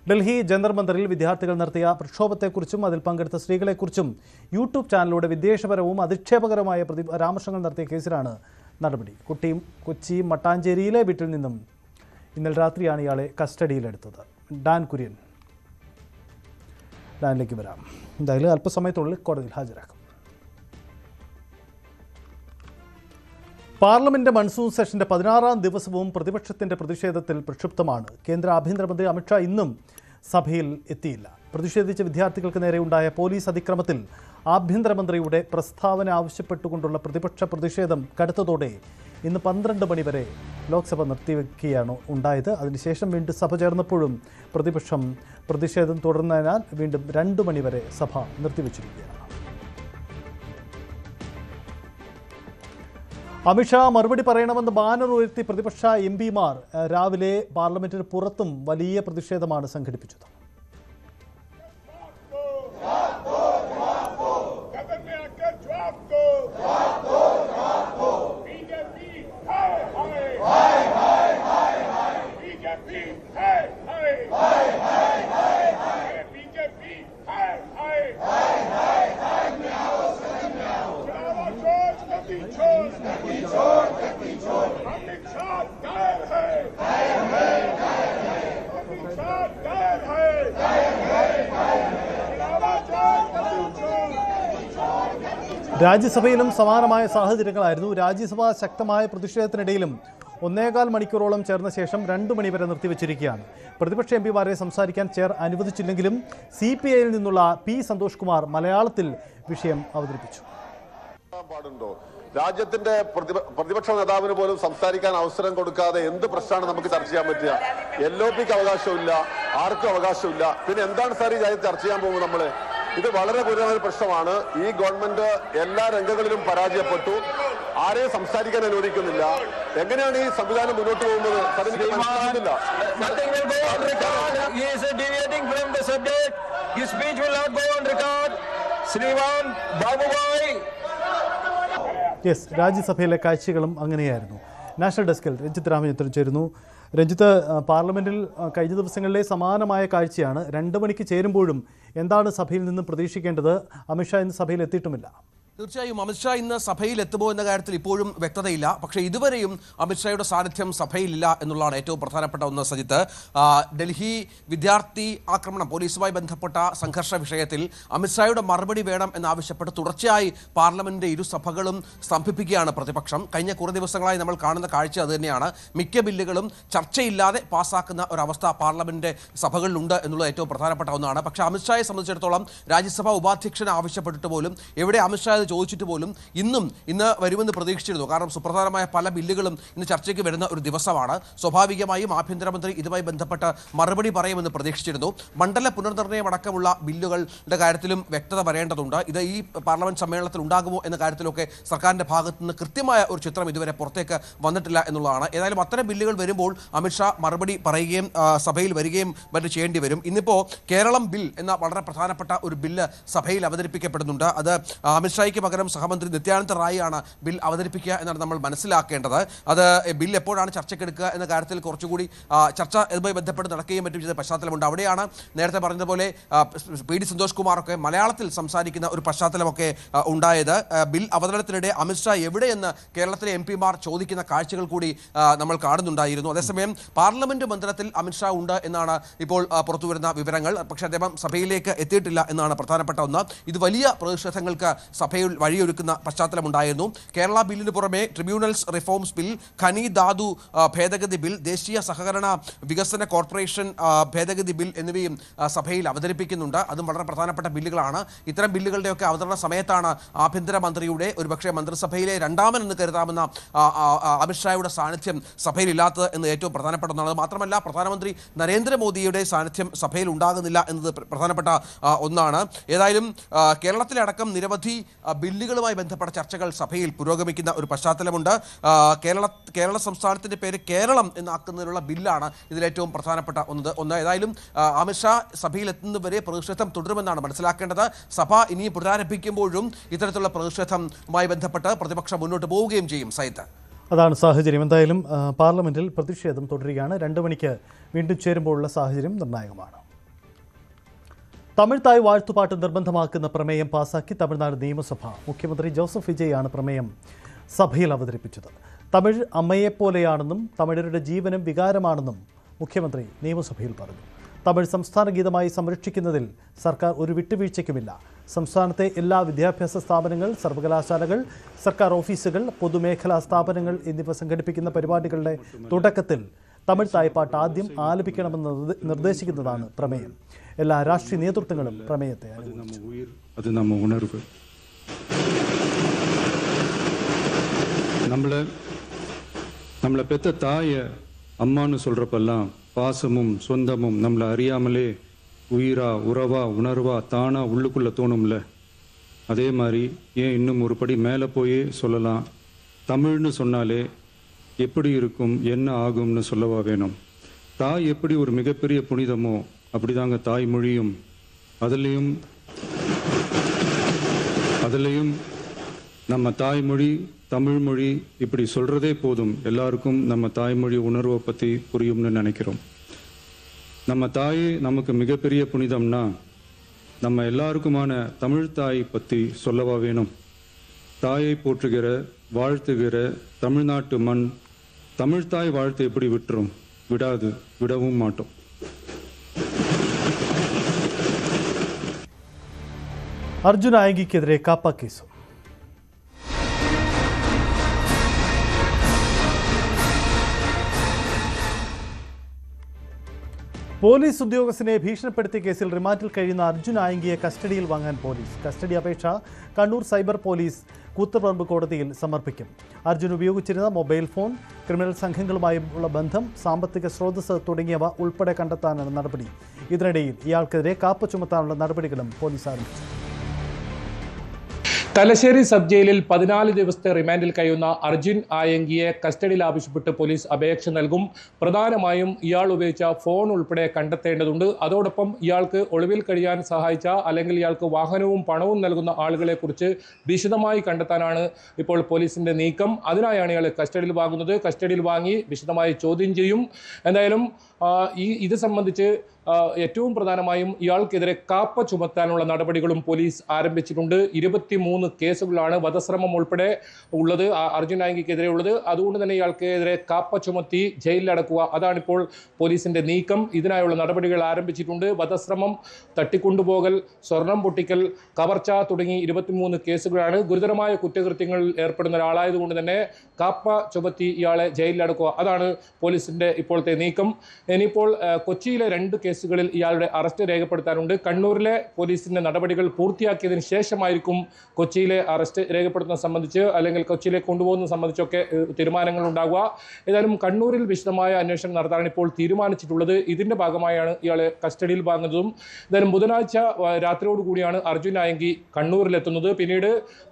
ഡൽഹി ജന്തർ മന്ദറിൽ വിദ്യാർത്ഥികൾ നടത്തിയ പ്രക്ഷോഭത്തെക്കുറിച്ചും അതിൽ പങ്കെടുത്ത സ്ത്രീകളെക്കുറിച്ചും യൂട്യൂബ് ചാനലിലൂടെ വിദ്വേഷപരവും അധിക്ഷേപകരമായ പരാമർശങ്ങൾ നടത്തിയ കേസിലാണ് നടപടി. കൊച്ചി മട്ടാഞ്ചേരിയിലെ വീട്ടിൽ നിന്നും ഇന്നലെ രാത്രിയാണ് ഇയാളെ കസ്റ്റഡിയിലെടുത്തത്. ഡാൻ കുര്യൻ, ഡാനിലേക്ക് വരാം. എന്തായാലും അല്പസമയത്തുള്ളിൽ കോടതിയിൽ ഹാജരാക്കും. പാർലമെന്റ് മൺസൂൺ സെഷന്റെ 16-ാം ദിവസവും പ്രതിപക്ഷത്തിന്റെ പ്രതിഷേധത്തിൽ പ്രക്ഷുബ്ധമാണ്. കേന്ദ്ര ആഭ്യന്തരമന്ത്രി അമിത്ഷാ ഇന്നും സഭയിൽ എത്തിയില്ല. പ്രതിഷേധിച്ച വിദ്യാർത്ഥികൾക്ക് നേരെയുണ്ടായ പോലീസ് അതിക്രമത്തിൽ ആഭ്യന്തരമന്ത്രിയുടെ പ്രസ്താവന ആവശ്യപ്പെട്ടുകൊണ്ടുള്ള പ്രതിപക്ഷ പ്രതിഷേധം കടുത്തതോടെ ഇന്ന് 12 മണി വരെ ലോക്സഭ നിർത്തിവെക്കുകയാണ് ഉണ്ടായത്. അതിനുശേഷം വീണ്ടും സഭ ചേർന്നപ്പോഴും പ്രതിപക്ഷം പ്രതിഷേധം തുടർന്നതിനാൽ വീണ്ടും 2 മണി വരെ സഭ നിർത്തിവെച്ചിരിക്കുകയാണ്. അമിത്ഷാ മറുപടി പറയണമെന്ന് ബാനർ ഉയർത്തി പ്രതിപക്ഷ MP-മാർ രാവിലെ പാർലമെന്റിന് പുറത്തും വലിയ പ്രതിഷേധമാണ് സംഘടിപ്പിച്ചത്. രാജ്യസഭയിലും സമാനമായ സാഹചര്യങ്ങളായിരുന്നു. രാജ്യസഭ ശക്തമായ പ്രതിഷേധത്തിനിടയിലും 1.25 മണിക്കൂറോളം ചേർന്ന ശേഷം 2 മണി വരെ നിർത്തിവെച്ചിരിക്കുകയാണ്. പ്രതിപക്ഷ MP-മാരെ സംസാരിക്കാൻ ചെയർ അനുവദിച്ചില്ലെങ്കിലും CPI-യിൽ നിന്നുള്ള P. സന്തോഷ് കുമാർ മലയാളത്തിൽ വിഷയം അവതരിപ്പിച്ചു. രാജ്യത്തിന്റെ പ്രതിപക്ഷ നേതാവിന് പോലും സംസാരിക്കാൻ അവസരം കൊടുക്കാതെ എന്ത് പ്രശ്നമാണ് നമുക്ക് ചർച്ച ചെയ്യാൻ പറ്റുക? LOPക്ക് അവകാശമില്ല, ആർക്കും അവകാശമില്ല. പിന്നെ എന്താണ് സാർ ഈ രാജ്യത്ത് ചർച്ച ചെയ്യാൻ പോകുന്നത്? നമ്മള് ഇത് വളരെ ഗുരുതരമായ പ്രശ്നമാണ്. ഈ ഗവൺമെന്റ് എല്ലാ രംഗങ്ങളിലും പരാജയപ്പെട്ടു, ആരെയും സംസാരിക്കാൻ അനുവദിക്കുന്നില്ല. എങ്ങനെയാണ് ഈ സംവിധാനം മുന്നോട്ട് പോകുന്നത്? മനസ്സിലാകുന്നില്ല. രാജ്യസഭയിലെ കാഴ്ചകളും അങ്ങനെയായിരുന്നു. നാഷണൽ ഡെസ്കിൽ രഞ്ജിത്ത് രാമചന്ദ്രൻ ചേരുന്നു. രഞ്ജിത്ത്, പാർലമെന്റിൽ കഴിഞ്ഞ ദിവസങ്ങളിലെ സമാനമായ കാഴ്ചയാണ്. 2 മണിക്ക് ചേരുമ്പോഴും എന്താണ് സഭയിൽ നിന്നും പ്രതീക്ഷിക്കേണ്ടത്? അമിത്ഷാ ഇന്ന് സഭയിൽ എത്തിയിട്ടുമില്ല. തീർച്ചയായും അമിത്ഷാ ഇന്ന് സഭയിൽ എത്തുമോ എന്ന കാര്യത്തിൽ ഇപ്പോഴും വ്യക്തതയില്ല. പക്ഷേ ഇതുവരെയും അമിത്ഷായുടെ സാന്നിധ്യം സഭയിലില്ല എന്നുള്ളതാണ് ഏറ്റവും പ്രധാനപ്പെട്ട ഒന്ന്. സജിത്ത്, ഡൽഹി വിദ്യാർത്ഥി ആക്രമണം, പോലീസുമായി ബന്ധപ്പെട്ട സംഘർഷ വിഷയത്തിൽ അമിത്ഷായുടെ മറുപടി വേണം എന്നാവശ്യപ്പെട്ട് തുടർച്ചയായി പാർലമെന്റിന്റെ ഇരുസഭകളും സ്തംഭിപ്പിക്കുകയാണ് പ്രതിപക്ഷം. കഴിഞ്ഞ കുറേ ദിവസങ്ങളായി നമ്മൾ കാണുന്ന കാഴ്ച അതുതന്നെയാണ്. മിക്ക ബില്ലുകളും ചർച്ചയില്ലാതെ പാസ്സാക്കുന്ന ഒരവസ്ഥ പാർലമെന്റിന്റെ സഭകളിലുണ്ട് എന്നുള്ളത് ഏറ്റവും പ്രധാനപ്പെട്ട ഒന്നാണ്. പക്ഷേ അമിത്ഷായെ സംബന്ധിച്ചിടത്തോളം രാജ്യസഭാ ഉപാധ്യക്ഷനെ ആവശ്യപ്പെട്ടിട്ട് പോലും, എവിടെ അമിത്ഷാ ചോദിച്ചിട്ട് പോലും ഇന്ന് വരുമെന്ന് പ്രതീക്ഷിച്ചിരുന്നു. കാരണം സുപ്രധാനമായ പല ബില്ലുകളും ഇന്ന് ചർച്ചയ്ക്ക് വരുന്ന ഒരു ദിവസമാണ്. സ്വാഭാവികമായും ആഭ്യന്തരമന്ത്രി ഇതുമായി ബന്ധപ്പെട്ട് മറുപടി പറയുമെന്ന് പ്രതീക്ഷിച്ചിരുന്നു. മണ്ഡല പുനർനിർണ്ണയം അടക്കമുള്ള ബില്ലുകളുടെ കാര്യത്തിലും വ്യക്തത വരേണ്ടതുണ്ട്. ഇത് ഈ പാർലമെന്റ് സമ്മേളനത്തിൽ ഉണ്ടാകുമോ എന്ന കാര്യത്തിലൊക്കെ സർക്കാരിന്റെ ഭാഗത്തു നിന്ന് കൃത്യമായ ഒരു ചിത്രം ഇതുവരെ പുറത്തേക്ക് വന്നിട്ടില്ല എന്നുള്ളതാണ്. ഏതായാലും അത്തരം ബില്ലുകൾ വരുമ്പോൾ അമിത്ഷാ മറുപടി പറയുകയും സഭയിൽ വരികയും മറ്റും ചെയ്യേണ്ടി വരും. ഇന്നിപ്പോൾ കേരളം ബിൽ എന്ന വളരെ പ്രധാനപ്പെട്ട ഒരു ബില്ല് സഭയിൽ അവതരിപ്പിക്കപ്പെടുന്നുണ്ട്. അത് അമിത്ഷായ്ക്ക് പകരം സഹമന്ത്രി നിത്യാനന്ദ റായ് ആണ് ബിൽ അവതരിപ്പിക്കുക എന്നാണ് നമ്മൾ മനസ്സിലാക്കേണ്ടത്. അത് ബിൽ എപ്പോഴാണ് ചർച്ചയ്ക്കെടുക്കുക എന്ന കാര്യത്തിൽ കുറച്ചുകൂടി ചർച്ച ഇതുമായി ബന്ധപ്പെട്ട് നടക്കുകയും മറ്റും ചെയ്ത പശ്ചാത്തലമുണ്ട്. അവിടെയാണ് നേരത്തെ പറഞ്ഞതുപോലെ PD സന്തോഷ് കുമാറൊക്കെ മലയാളത്തിൽ സംസാരിക്കുന്ന ഒരു പശ്ചാത്തലമൊക്കെ ഉണ്ടായത്. ബിൽ അവതരണത്തിനിടെ അമിത്ഷാ എവിടെയെന്ന് കേരളത്തിലെ MP-മാർ ചോദിക്കുന്ന കാഴ്ചകൾ കൂടി നമ്മൾ കാണുന്നുണ്ടായിരുന്നു. അതേസമയം പാർലമെന്റ് മന്ദിരത്തിൽ അമിത്ഷാ ഉണ്ട് എന്നാണ് ഇപ്പോൾ പുറത്തുവരുന്ന വിവരങ്ങൾ. പക്ഷേ അദ്ദേഹം സഭയിലേക്ക് എത്തിയിട്ടില്ല എന്നാണ് പ്രധാനപ്പെട്ട ഒന്ന്. ഇത് വലിയ പ്രതിഷേധങ്ങൾക്ക് സഭയിൽ വഴിയൊരുക്കുന്ന പശ്ചാത്തലമുണ്ടായിരുന്നു. കേരള ബില്ലിന് പുറമെ ട്രിബ്യൂണൽസ് റിഫോംസ് ബിൽ, ഖനി ധാതു ഭേദഗതി ബിൽ, ദേശീയ സഹകരണ വികസന കോർപ്പറേഷൻ ഭേദഗതി ബിൽ എന്നിവയും സഭയിൽ അവതരിപ്പിക്കുന്നുണ്ട്. അതും വളരെ പ്രധാനപ്പെട്ട ബില്ലുകളാണ്. ഇത്തരം ബില്ലുകളുടെയൊക്കെ അവതരണ സമയത്താണ് ആഭ്യന്തരമന്ത്രിയുടെ ഒരുപക്ഷെ മന്ത്രിസഭയിലെ രണ്ടാമനെന്ന് കരുതാവുന്ന അമിത്ഷായുടെ സാന്നിധ്യം സഭയിലില്ലാത്തത് എന്ന് ഏറ്റവും പ്രധാനപ്പെട്ട ഒന്നാണ്. മാത്രമല്ല, പ്രധാനമന്ത്രി നരേന്ദ്രമോദിയുടെ സാന്നിധ്യം സഭയിൽ ഉണ്ടാകുന്നില്ല എന്നത് പ്രധാനപ്പെട്ട ഒന്നാണ്. ഏതായാലും കേരളത്തിലെ അടക്കം നിരവധി ബില്ലുകളുമായി ബന്ധപ്പെട്ട ചർച്ചകൾ സഭയിൽ പുരോഗമിക്കുന്ന ഒരു പശ്ചാത്തലമുണ്ട്. കേരള സംസ്ഥാനത്തിന്റെ പേര് കേരളം എന്നാക്കുന്നതിനുള്ള ബില്ലാണ് ഇതിലേറ്റവും പ്രധാനപ്പെട്ട ഒന്ന്. ഏതായാലും അമിത്ഷാ സഭയിൽ എത്തുന്നവരെ പ്രതിഷേധം തുടരുമെന്നാണ് മനസ്സിലാക്കേണ്ടത്. സഭ ഇനി പുനരാരംഭിക്കുമ്പോഴും ഇത്തരത്തിലുള്ള പ്രതിഷേധവുമായി ബന്ധപ്പെട്ട് പ്രതിപക്ഷം മുന്നോട്ട് പോവുകയും ചെയ്യും. സൈത്ത്, അതാണ് സാഹചര്യം. എന്തായാലും പാർലമെന്റിൽ പ്രതിഷേധം തുടരുകയാണ്. 2 മണിക്ക് വീണ്ടും ചേരുമ്പോഴുള്ള സാഹചര്യം നിർണായകമാണ്. തമിഴ് തായ് വാഴ്ത്തുപാട്ട് നിർബന്ധമാക്കുന്ന പ്രമേയം പാസാക്കി തമിഴ്നാട് നിയമസഭ. മുഖ്യമന്ത്രി ജോസഫ് വിജയാണ് പ്രമേയം സഭയിൽ അവതരിപ്പിച്ചത്. തമിഴ് അമ്മയെപ്പോലെയാണെന്നും തമിഴരുടെ ജീവനും വികാരമാണെന്നും മുഖ്യമന്ത്രി നിയമസഭയിൽ പറഞ്ഞു. തമിഴ് സംസ്ഥാന ഗീതമായി സംരക്ഷിക്കുന്നതിൽ സർക്കാർ ഒരു വിട്ടുവീഴ്ചയ്ക്കുമില്ല. സംസ്ഥാനത്തെ എല്ലാ വിദ്യാഭ്യാസ സ്ഥാപനങ്ങൾ, സർവകലാശാലകൾ, സർക്കാർ ഓഫീസുകൾ, പൊതുമേഖലാ സ്ഥാപനങ്ങൾ എന്നിവ സംഘടിപ്പിക്കുന്ന പരിപാടികളുടെ തുടക്കത്തിൽ തമിഴ് തായ്പാട്ട് ആദ്യം ആലപിക്കണമെന്ന് നിർദ്ദേശിക്കുന്നതാണ് പ്രമേയം. എല്ലാ രാഷ്ട്രീയ നേതൃത്വങ്ങളും പ്രമേയത്തെ അത് നമ്മ ഉണർവ്. நம்மளை பெத்த தாய அம்மான்னு சொல்றப்பெல்லாம் பாசமும் சொந்தமும் நம்மளை அறியாமலே உயிரா, உறவா, உணர்வா, தானா உள்ளுக்குள்ள தோணும்ல. அதே மாதிரி ஏன் இன்னும் ஒரு படி மேலே போயே சொல்லலாம், தமிழ்னு சொன்னாலே எப்படி இருக்கும், என்ன ஆகும்னு சொல்லவா வேணும். தாய் எப்படி ஒரு மிகப்பெரிய புனிதமோ அப்படிதாங்க தாய்மொழியும். அதுலேயும் நம்ம தாய்மொழி, தமிழ் மொழி இப்படி சொல்கிறதே போதும், எல்லாருக்கும் நம்ம தாய்மொழி உணர்வை பற்றி புரியும்னு நினைக்கிறோம். நம்ம தாய் நமக்கு மிகப்பெரிய புனிதம்னா நம்ம எல்லாருக்குமான தமிழ் தாய் பற்றி சொல்லவா வேணும். தாயை போற்றுகிற, வாழ்த்துகிற தமிழ்நாட்டு மண் தமிழ்தாய் வாழ்த்து எப்படி விட்டுரும்? விடவும் மாட்டோம். അർജുൻ ആയങ്കിക്കെതിരെ കാപ്പ കേസ്. പോലീസ് ഉദ്യോഗസ്ഥനെ ഭീഷണിപ്പെടുത്തിയ കേസിൽ റിമാൻഡിൽ കഴിയുന്ന അർജുൻ ആയങ്കിയെ കസ്റ്റഡിയിൽ വാങ്ങാൻ പോലീസ്. കസ്റ്റഡി അപേക്ഷ കണ്ണൂർ സൈബർ പോലീസ് കൂത്തുപറമ്പ് കോടതിയിൽ സമർപ്പിക്കും. അർജുൻ ഉപയോഗിച്ചിരുന്ന മൊബൈൽ ഫോൺ, ക്രിമിനൽ സംഘങ്ങളുമായുള്ള ബന്ധം, സാമ്പത്തിക സ്രോതസ് തുടങ്ങിയവ ഉൾപ്പെടെ കണ്ടെത്താനാണ് നടപടി. ഇതിനിടയിൽ ഇയാൾക്കെതിരെ കാപ്പ ചുമത്താനുള്ള നടപടികളും പോലീസ് ആരംഭിച്ചു. തലശ്ശേരി സബ് ജയിലിൽ 14 ദിവസത്തെ റിമാൻഡിൽ കഴിയുന്ന അർജുൻ ആയങ്കിയെ കസ്റ്റഡിയിൽ ആവശ്യപ്പെട്ട് പോലീസ് അപേക്ഷ നൽകും. പ്രധാനമായും ഇയാൾ ഉപയോഗിച്ച ഫോൺ ഉൾപ്പെടെ കണ്ടെത്തേണ്ടതുണ്ട്. അതോടൊപ്പം ഇയാൾക്ക് ഒളിവിൽ കഴിയാൻ സഹായിച്ച അല്ലെങ്കിൽ ഇയാൾക്ക് വാഹനവും പണവും നൽകുന്ന ആളുകളെക്കുറിച്ച് വിശദമായി കണ്ടെത്താനാണ് ഇപ്പോൾ പോലീസിന്റെ നീക്കം. അതിനായാണ് ഇയാൾ കസ്റ്റഡിയിൽ വാങ്ങുന്നത്. കസ്റ്റഡിയിൽ വാങ്ങി വിശദമായി ചോദ്യം ചെയ്യും. എന്തായാലും ഇത് സംബന്ധിച്ച് ഏറ്റവും പ്രധാനമായും ഇയാൾക്കെതിരെ കാപ്പ ചുമത്താനുള്ള നടപടികളും പോലീസ് ആരംഭിച്ചിട്ടുണ്ട്. 23 കേസുകളാണ് വധശ്രമം ഉൾപ്പെടെ ഉള്ളത് അർജുൻ ആയങ്കിക്കെതിരെ ഉള്ളത്. അതുകൊണ്ട് തന്നെ ഇയാൾക്കെതിരെ കാപ്പ ചുമത്തി ജയിലിലടക്കുക, അതാണിപ്പോൾ പോലീസിന്റെ നീക്കം. ഇതിനായുള്ള നടപടികൾ ആരംഭിച്ചിട്ടുണ്ട്. വധശ്രമം, തട്ടിക്കൊണ്ടുപോകൽ, സ്വർണം പൊട്ടിക്കൽ, കവർച്ച തുടങ്ങി 23 കേസുകളാണ്. ഗുരുതരമായ കുറ്റകൃത്യങ്ങളിൽ ഏർപ്പെടുന്ന ഒരാളായതുകൊണ്ട് തന്നെ കാപ്പ ചുമത്തി ഇയാളെ ജയിലിലടക്കുക, അതാണ് പോലീസിന്റെ ഇപ്പോഴത്തെ നീക്കം. ഇനിയിപ്പോൾ കൊച്ചിയിലെ 2 കേസുകളിൽ ഇയാളുടെ അറസ്റ്റ് രേഖപ്പെടുത്താനുണ്ട്. കണ്ണൂരിലെ പോലീസിന്റെ നടപടികൾ പൂർത്തിയാക്കിയതിന് ശേഷമായിരിക്കും കൊച്ചിയിലെ അറസ്റ്റ് രേഖപ്പെടുത്തുന്നത് സംബന്ധിച്ച് അല്ലെങ്കിൽ കൊച്ചിയിലേക്ക് കൊണ്ടുപോകുന്നത് സംബന്ധിച്ചൊക്കെ തീരുമാനങ്ങൾ ഉണ്ടാകുക. ഏതായാലും കണ്ണൂരിൽ വിശദമായ അന്വേഷണം നടത്താനാണ് ഇപ്പോൾ തീരുമാനിച്ചിട്ടുള്ളത്. ഇതിന്റെ ഭാഗമായാണ് ഇയാളെ കസ്റ്റഡിയിൽ വാങ്ങുന്നതും. ഏതായാലും ബുധനാഴ്ച രാത്രിയോടുകൂടിയാണ് അർജുൻ ആയങ്കി കണ്ണൂരിലെത്തുന്നത്. പിന്നീട്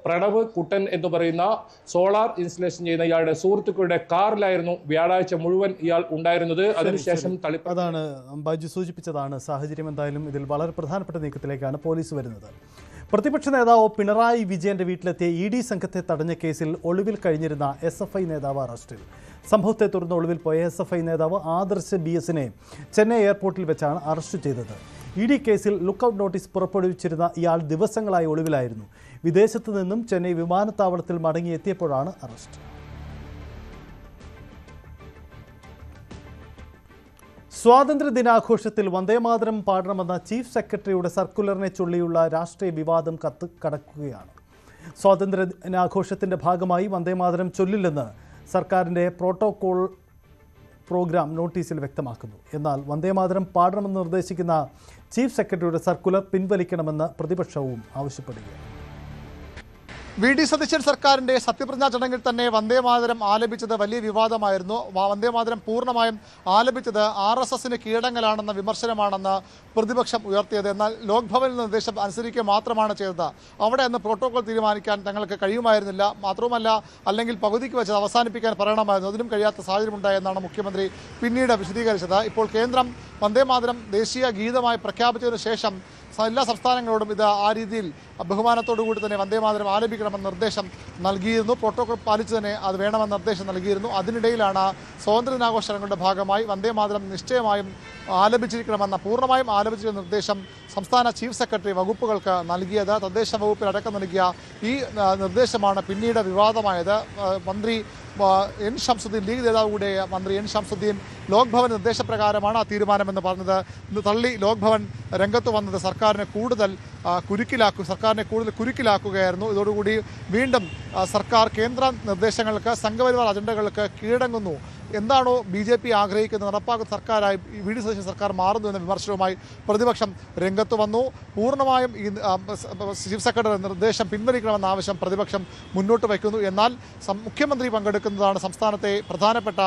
പ്രണവ് കുട്ടൻ എന്ന് പറയുന്ന സോളാർ ഇൻസ്റ്റലേഷൻ ചെയ്യുന്ന ഇയാളുടെ സുഹൃത്തുക്കളുടെ കാറിലായിരുന്നു വ്യാഴാഴ്ച മുഴുവൻ ഇയാൾ ഉണ്ടായിരുന്നത്. അതിനുശേഷം അതാണ് ബൈജു സൂചിപ്പിച്ചതാണ് സാഹചര്യം. എന്തായാലും ഇതിൽ വളരെ പ്രധാനപ്പെട്ട നീക്കത്തിലേക്കാണ് പോലീസ് വരുന്നത്. പ്രതിപക്ഷ നേതാവ് പിണറായി വിജയന്റെ വീട്ടിലെത്തിയ ED സംഘത്തെ തടഞ്ഞ കേസിൽ ഒളിവിൽ കഴിഞ്ഞിരുന്ന SFI നേതാവ് അറസ്റ്റിൽ. സംഭവത്തെ തുടർന്ന് ഒളിവിൽ പോയ SFI നേതാവ് ആദർശ് BSനെ ചെന്നൈ എയർപോർട്ടിൽ വെച്ചാണ് അറസ്റ്റ് ചെയ്തത്. ED കേസിൽ ലുക്കൌട്ട് നോട്ടീസ് പുറപ്പെടുവിച്ചിരുന്ന ഇയാൾ ദിവസങ്ങളായി ഒളിവിലായിരുന്നു. വിദേശത്തു നിന്നും ചെന്നൈ വിമാനത്താവളത്തിൽ മടങ്ങിയെത്തിയപ്പോഴാണ് അറസ്റ്റ്. സ്വാതന്ത്ര്യ ദിനാഘോഷത്തിൽ വന്ദേമാതരം പാടണമെന്ന ചീഫ് സെക്രട്ടറിയുടെ സർക്കുലറിനെ ചൊല്ലിയുള്ള രാഷ്ട്രീയ വിവാദം കടക്കുകയാണ്. സ്വാതന്ത്ര്യദിനാഘോഷത്തിൻ്റെ ഭാഗമായി വന്ദേമാതരം ചൊല്ലില്ലെന്ന് സർക്കാരിൻ്റെ പ്രോട്ടോകോൾ പ്രോഗ്രാം നോട്ടീസിൽ വ്യക്തമാക്കുന്നു. എന്നാൽ വന്ദേമാതരം പാടണമെന്ന് നിർദ്ദേശിക്കുന്ന ചീഫ് സെക്രട്ടറിയുടെ സർക്കുലർ പിൻവലിക്കണമെന്ന് പ്രതിപക്ഷവും ആവശ്യപ്പെടുകയാണ്. വി.ഡി. സതീശൻ സർക്കാരിൻ്റെ സത്യപ്രതിജ്ഞാ ചടങ്ങിൽ തന്നെ വന്ദേമാതരം ആലപിച്ചത് വലിയ വിവാദമായിരുന്നു. വന്ദേമാതരം പൂർണ്ണമായും ആലപിച്ചത് RSSന് കീഴടങ്ങലാണെന്ന വിമർശനമാണെന്ന് പ്രതിപക്ഷം ഉയർത്തിയത്. എന്നാൽ ലോക്ഭവനിൽ നിർദ്ദേശം അനുസരിക്കുക മാത്രമാണ് ചെയ്തത്. അവിടെ അന്ന് പ്രോട്ടോകോൾ തീരുമാനിക്കാൻ തങ്ങൾക്ക് കഴിയുമായിരുന്നില്ല. മാത്രവുമല്ല, അല്ലെങ്കിൽ പകുതിക്ക് വെച്ച് അവസാനിപ്പിക്കാൻ പറയണമായിരുന്നു. അതിനും കഴിയാത്ത സാഹചര്യമുണ്ടായെന്നാണ് മുഖ്യമന്ത്രി പിന്നീട് വിശദീകരിച്ചത്. ഇപ്പോൾ കേന്ദ്രം വന്ദേമാതരം ദേശീയ ഗീതമായി പ്രഖ്യാപിച്ചതിനു ശേഷം എല്ലാ സംസ്ഥാനങ്ങളോടും ഇത് ആ രീതിയിൽ ബഹുമാനത്തോടു കൂടി തന്നെ വന്ദേമാതരം ആലപിക്കണമെന്ന നിർദ്ദേശം നൽകിയിരുന്നു. പ്രോട്ടോകോൾ പാലിച്ച് തന്നെ അത് വേണമെന്ന നിർദ്ദേശം നൽകിയിരുന്നു. അതിനിടയിലാണ് സ്വാതന്ത്ര്യദിനാഘോഷങ്ങളുടെ ഭാഗമായി വന്ദേമാതരം നിശ്ചയമായും ആലപിച്ചിരിക്കണമെന്ന പൂർണ്ണമായും ആലപിച്ചിരുന്ന നിർദ്ദേശം സംസ്ഥാന ചീഫ് സെക്രട്ടറി വകുപ്പുകൾക്ക് നൽകിയത്. തദ്ദേശ വകുപ്പിലടക്കം നൽകിയ ഈ നിർദ്ദേശമാണ് പിന്നീട് വിവാദമായത്. മന്ത്രി എൻ ഷംസുദ്ദീൻ, ലീഗ് നേതാവ് കൂടിയായ മന്ത്രി എൻ ഷംസുദ്ദീൻ ലോക്ഭവൻ നിർദ്ദേശപ്രകാരമാണ് ആ തീരുമാനമെന്ന് പറഞ്ഞത്. തള്ളി ലോക്ഭവൻ രംഗത്ത് വന്നത് സർക്കാരിനെ കൂടുതൽ കുരുക്കിലാക്കുകയായിരുന്നു. ഇതോടുകൂടി വീണ്ടും സർക്കാർ കേന്ദ്ര നിർദ്ദേശങ്ങൾക്ക്, സംഘപരിവാർ അജണ്ടകൾക്ക് കീഴടങ്ങുന്നു. എന്താണോ BJP ആഗ്രഹിക്കുന്നത് നടപ്പാക്കുന്ന സർക്കാരായി വി.ഡി. സതീശൻ സർക്കാർ മാറുന്നു എന്ന വിമർശനവുമായി പ്രതിപക്ഷം രംഗത്ത് വന്നു. പൂർണ്ണമായും ഈ ചീഫ് സെക്രട്ടറി നിർദ്ദേശം പിൻവലിക്കണമെന്ന ആവശ്യം പ്രതിപക്ഷം മുന്നോട്ട് വയ്ക്കുന്നു. എന്നാൽ മുഖ്യമന്ത്രി പങ്കെടുക്കുന്നതാണ് സംസ്ഥാനത്തെ പ്രധാനപ്പെട്ട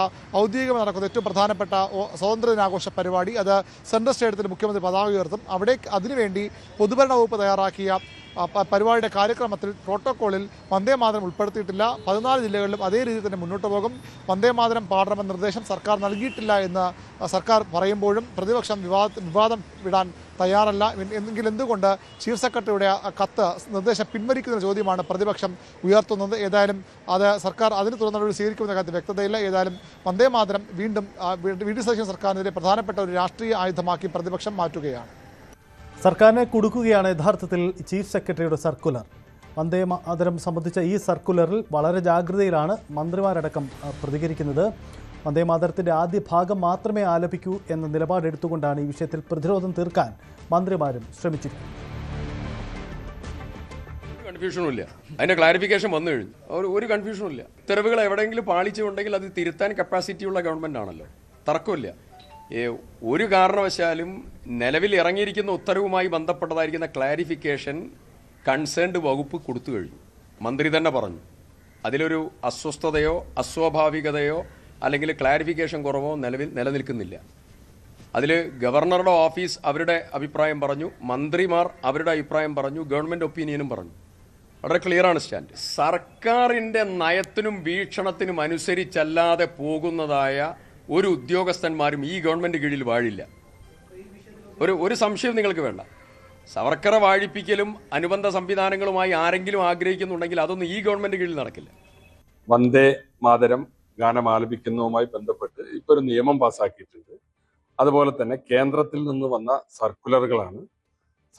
ഔദ്യോഗികമായി നടക്കുന്ന ഏറ്റവും പ്രധാനപ്പെട്ട സ്വാതന്ത്ര്യദിനാഘോഷ പരിപാടി. അത് സെൻട്രൽ സ്റ്റേഡിയത്തിൽ മുഖ്യമന്ത്രി പതാക ഉയർത്തും. അവിടെ അതിനുവേണ്ടി പൊതുഭരണ വകുപ്പ് തയ്യാറാക്കിയ പരിപാടിയുടെ കാര്യക്രമത്തിൽ പ്രോട്ടോക്കോളിൽ വന്ദേമാതരം ഉൾപ്പെടുത്തിയിട്ടില്ല. 14 ജില്ലകളിലും അതേ രീതിയിൽ തന്നെ മുന്നോട്ട് പോകും. വന്ദേമാതരം പാടണമെന്ന നിർദ്ദേശം സർക്കാർ നൽകിയിട്ടില്ല എന്ന് സർക്കാർ പറയുമ്പോഴും പ്രതിപക്ഷം വിവാദം വിടാൻ തയ്യാറല്ല. എങ്കിൽ എന്തുകൊണ്ട് ചീഫ് സെക്രട്ടറിയുടെ കത്ത് നിർദ്ദേശം പിൻവലിക്കുന്ന ചോദ്യമാണ് പ്രതിപക്ഷം ഉയർത്തുന്നത്. ഏതായാലും അത് സർക്കാർ അതിന് തുടർ നടപടി സ്വീകരിക്കുമെന്ന കാര്യത്തിൽ വ്യക്തതയില്ല. ഏതായാലും വന്ദേമാതരം വീണ്ടും വി.ഡി. സതീശൻ സർക്കാരിനെതിരെ പ്രധാനപ്പെട്ട ഒരു രാഷ്ട്രീയ ആയുധമാക്കി പ്രതിപക്ഷം മാറ്റുകയാണ്. സർക്കാരിനെ കുടുക്കുകയാണ് യഥാർത്ഥത്തിൽ ചീഫ് സെക്രട്ടറിയുടെ സർക്കുലർ. വന്ദേമാതരം സംബന്ധിച്ച ഈ സർക്കുലറിൽ വളരെ ജാഗ്രതയിലാണ് മന്ത്രിമാരടക്കം പ്രതികരിക്കുന്നത്. വന്ദേമാതരത്തിൻ്റെ ആദ്യ ഭാഗം മാത്രമേ ആലപിക്കൂ എന്ന നിലപാടെടുത്തുകൊണ്ടാണ് ഈ വിഷയത്തിൽ പ്രതിരോധം തീർക്കാൻ മന്ത്രിമാരും ശ്രമിച്ചിരിക്കുന്നത്. കൺഫ്യൂഷനും ഇല്ല, അതിന്റെ ക്ലാരിഫിക്കേഷൻ വന്നു കഴിഞ്ഞു. ഒരു കൺഫ്യൂഷനും ഇല്ല. ഉത്തരവുകൾ എവിടെയെങ്കിലും പാളിച്ചുണ്ടെങ്കിൽ അത് തിരുത്താൻ കപ്പാസിറ്റിയുള്ള ഗവൺമെന്റ് ആണല്ലോ, തർക്കമില്ല. ഒരു കാരണവശാലും നിലവിൽ ഇറങ്ങിയിരിക്കുന്ന ഉത്തരവുമായി ബന്ധപ്പെട്ടതായിരിക്കുന്ന ക്ലാരിഫിക്കേഷൻ കൺസേൺഡ് വകുപ്പ് കൊടുത്തു കഴിഞ്ഞു. മന്ത്രി തന്നെ പറഞ്ഞു അതിലൊരു അസ്വസ്ഥതയോ അസ്വാഭാവികതയോ അല്ലെങ്കിൽ ക്ലാരിഫിക്കേഷൻ കുറവോ നിലനിൽക്കുന്നില്ല. അതിൽ ഗവർണറുടെ ഓഫീസ് അവരുടെ അഭിപ്രായം പറഞ്ഞു, മന്ത്രിമാർ അവരുടെ അഭിപ്രായം പറഞ്ഞു, ഗവൺമെൻറ് ഒപ്പീനിയനും പറഞ്ഞു. വളരെ ക്ലിയറാണ് സ്റ്റാൻഡ്. സർക്കാരിൻ്റെ നയത്തിനും വീക്ഷണത്തിനും അനുസരിച്ചല്ലാതെ പോകുന്നതായ ഒരു ഉദ്യോഗസ്ഥന്മാരും ഈ ഗവൺമെൻറ് കീഴിൽ വാഴില്ല. ഒരു സംശയം നിങ്ങൾക്ക് വേണ്ട. സവർക്കറെ വാഴിപ്പിക്കലും അനുബന്ധ സംവിധാനങ്ങളുമായി ആരെങ്കിലും ആഗ്രഹിക്കുന്നുണ്ടെങ്കിൽ അതൊന്നും ഈ ഗവൺമെൻറ് കീഴിൽ നടക്കില്ല. വന്ദേ മാതരം ഗാനം ആലപിക്കുന്നതുമായി ബന്ധപ്പെട്ട് ഇപ്പോൾ ഒരു നിയമം പാസ്സാക്കിയിട്ടുണ്ട്. അതുപോലെ തന്നെ കേന്ദ്രത്തിൽ നിന്ന് വന്ന സർക്കുലറുകളാണ്.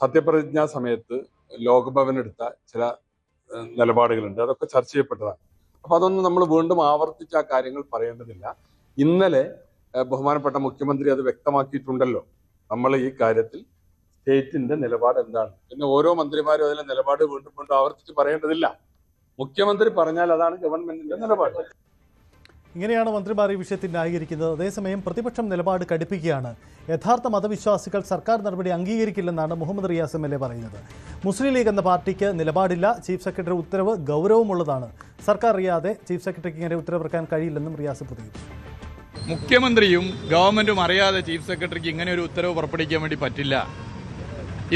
സത്യപ്രതിജ്ഞാ സമയത്ത് ലോക്ഭവൻ എടുത്ത ചില നിലപാടുകളുണ്ട്, അതൊക്കെ ചർച്ച ചെയ്യപ്പെട്ടതാണ്. അപ്പൊ അതൊന്നും നമ്മൾ വീണ്ടും ആവർത്തിച്ച് ആ കാര്യങ്ങൾ പറയേണ്ടതില്ല. ഇന്നലെ ബഹുമാനപ്പെട്ട മുഖ്യമന്ത്രി അത് വ്യക്തമാക്കിയിട്ടുണ്ടല്ലോ. നമ്മൾ ഈ കാര്യത്തിൽ സ്റ്റേറ്റിന്റെ നിലപാട് എന്താണ്, പിന്നെ ഓരോ മന്ത്രിമാരും അതിലെ നിലപാട് വീണ്ടും വീണ്ടും ആവർത്തിച്ച് പറയേണ്ടതില്ല. മുഖ്യമന്ത്രി പറഞ്ഞാൽ അതാണ് ഗവൺമെന്റിന്റെ നിലപാട്. ഇങ്ങനെയാണ് മന്ത്രിമാർ ഈ വിഷയത്തിൽ ന്യായീകരിക്കുന്നത്. അതേസമയം പ്രതിപക്ഷം നിലപാട് കടുപ്പിക്കുകയാണ്. യഥാർത്ഥ മതവിശ്വാസികൾ സർക്കാർ നടപടി അംഗീകരിക്കില്ലെന്നാണ് മുഹമ്മദ് റിയാസ് MLA പറയുന്നത്. മുസ്ലിം ലീഗ് എന്ന പാർട്ടിക്ക് നിലപാടില്ല. ചീഫ് സെക്രട്ടറി ഉത്തരവ് ഗൗരവമുള്ളതാണ്. സർക്കാർ അറിയാതെ ചീഫ് സെക്രട്ടറിക്ക് ഇങ്ങനെ ഉത്തരവിറക്കാൻ കഴിയില്ലെന്നും റിയാസ് പ്രതികരിച്ചു. മുഖ്യമന്ത്രിയും ഗവൺമെന്റും അറിയാതെ ചീഫ് സെക്രട്ടറിക്ക് ഇങ്ങനെ ഒരു ഉത്തരവ് പുറപ്പെടുവിക്കാൻ വേണ്ടി പറ്റില്ല.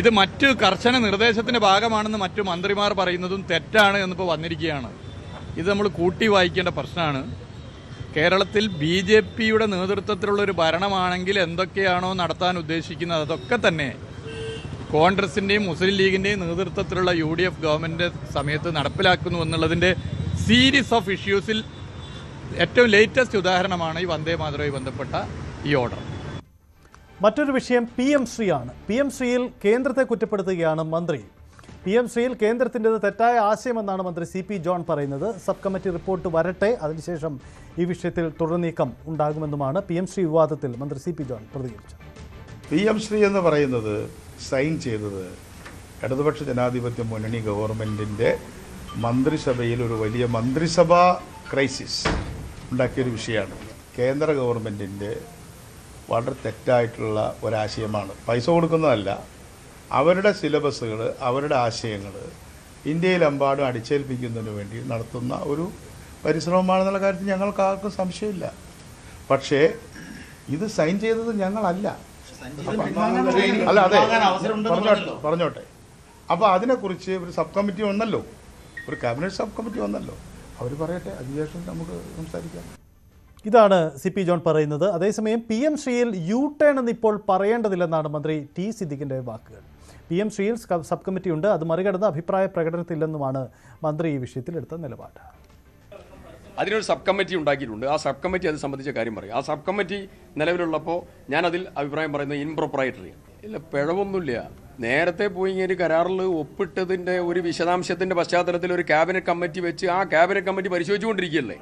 ഇത് മറ്റു കർശന നിർദ്ദേശത്തിന്റെ ഭാഗമാണെന്ന് മറ്റു മന്ത്രിമാർ പറയുന്നതും തെറ്റാണ് എന്നിപ്പോൾ വന്നിരിക്കുകയാണ്. ഇത് നമ്മൾ കൂട്ടി വായിക്കേണ്ട പ്രശ്നമാണ്. കേരളത്തിൽ BJPയുടെ നേതൃത്വത്തിലുള്ള ഒരു ഭരണമാണെങ്കിൽ എന്തൊക്കെയാണോ നടത്താൻ ഉദ്ദേശിക്കുന്നത് അതൊക്കെ തന്നെ കോൺഗ്രസിൻ്റെയും മുസ്ലിം ലീഗിൻ്റെയും നേതൃത്വത്തിലുള്ള UDF ഗവൺമെൻറ് സമയത്ത് നടപ്പിലാക്കുന്നു എന്നുള്ളതിൻ്റെ സീരീസ് ഓഫ് ഇഷ്യൂസിൽ ഏറ്റവും ലേറ്റസ്റ്റ് ഉദാഹരണമാണ് ഈ വന്ദേ മാതരവുമായി ബന്ധപ്പെട്ട ഈ ഓർഡർ. മറ്റൊരു വിഷയം PM ശ്രീ ആണ്. PM ശ്രീയിൽ കേന്ദ്രത്തെ കുറ്റപ്പെടുത്തുകയാണ് മന്ത്രി. PM ശ്രീയിൽ കേന്ദ്രത്തിൻ്റെത് തെറ്റായ ആശയമെന്നാണ് മന്ത്രി CP ജോൺ പറയുന്നത്. സബ് കമ്മിറ്റി റിപ്പോർട്ട് വരട്ടെ, അതിനുശേഷം ഈ വിഷയത്തിൽ തുടർ നീക്കം ഉണ്ടാകുമെന്നുമാണ് PM ശ്രീ വിവാദത്തിൽ മന്ത്രി CP ജോൺ പ്രതികരിച്ചത്. PM ശ്രീ എന്ന് പറയുന്നത് സൈൻ ചെയ്തത് ഇടതുപക്ഷ ജനാധിപത്യ മുന്നണി ഗവൺമെൻറ്റിൻ്റെ മന്ത്രിസഭയിൽ ഒരു വലിയ മന്ത്രിസഭാ ക്രൈസിസ് ഉണ്ടാക്കിയൊരു വിഷയമാണ്. കേന്ദ്ര ഗവൺമെൻറ്റിൻ്റെ വളരെ തെറ്റായിട്ടുള്ള ഒരാശയമാണ്. പൈസ കൊടുക്കുന്നതല്ല, അവരുടെ സിലബസുകൾ, അവരുടെ ആശയങ്ങൾ ഇന്ത്യയിലെമ്പാടും അടിച്ചേൽപ്പിക്കുന്നതിന് വേണ്ടി നടത്തുന്ന ഒരു പരിശ്രമമാണെന്നുള്ള കാര്യത്തിൽ ഞങ്ങൾക്ക് ആർക്കും സംശയമില്ല. പക്ഷേ ഇത് സൈൻ ചെയ്തത് ഞങ്ങളല്ല. അല്ല, അതെ, പറഞ്ഞോട്ടെ. അപ്പോൾ അതിനെക്കുറിച്ച് ഒരു സബ് കമ്മിറ്റി വന്നല്ലോ, ഒരു ക്യാബിനറ്റ് സബ് കമ്മിറ്റി വന്നല്ലോ, അവർ പറയട്ടെ, അതിനുശേഷം നമുക്ക് സംസാരിക്കാം. ഇതാണ് CP ജോൺ പറയുന്നത്. അതേസമയം PM ശ്രീയിൽ U-ടേൺ എന്ന് ഇപ്പോൾ പറയേണ്ടതില്ലെന്നാണ് മന്ത്രി T സിദ്ദിഖിൻ്റെ വാക്കുകൾ. PM ശ്രീയിൽ സബ് കമ്മിറ്റി ഉണ്ട്, അത് മറികടന്ന് അഭിപ്രായ പ്രകടനത്തില്ലെന്നുമാണ് മന്ത്രി ഈ വിഷയത്തിൽ എടുത്ത നിലപാട്. അതിനൊരു സബ് കമ്മിറ്റി ഉണ്ടാക്കിയിട്ടുണ്ട്. ആ സബ് കമ്മിറ്റി അത് സംബന്ധിച്ച കാര്യം പറയും. ആ സബ് കമ്മിറ്റി നിലവിലുള്ളപ്പോൾ ഞാനതിൽ അഭിപ്രായം പറയുന്നത് ഇൻപ്രോപ്പറേറ്ററി ഇല്ല, പിഴവൊന്നുമില്ല. നേരത്തെ പോയി ഇങ്ങനെ കരാറിൽ ഒപ്പിട്ടതിൻ്റെ ഒരു വിശദാംശത്തിൻ്റെ പശ്ചാത്തലത്തിൽ ഒരു ക്യാബിനറ്റ് കമ്മിറ്റി വെച്ച് ആ ക്യാബിനറ്റ് കമ്മിറ്റി പരിശോധിച്ചുകൊണ്ടിരിക്കുകയല്ലേ.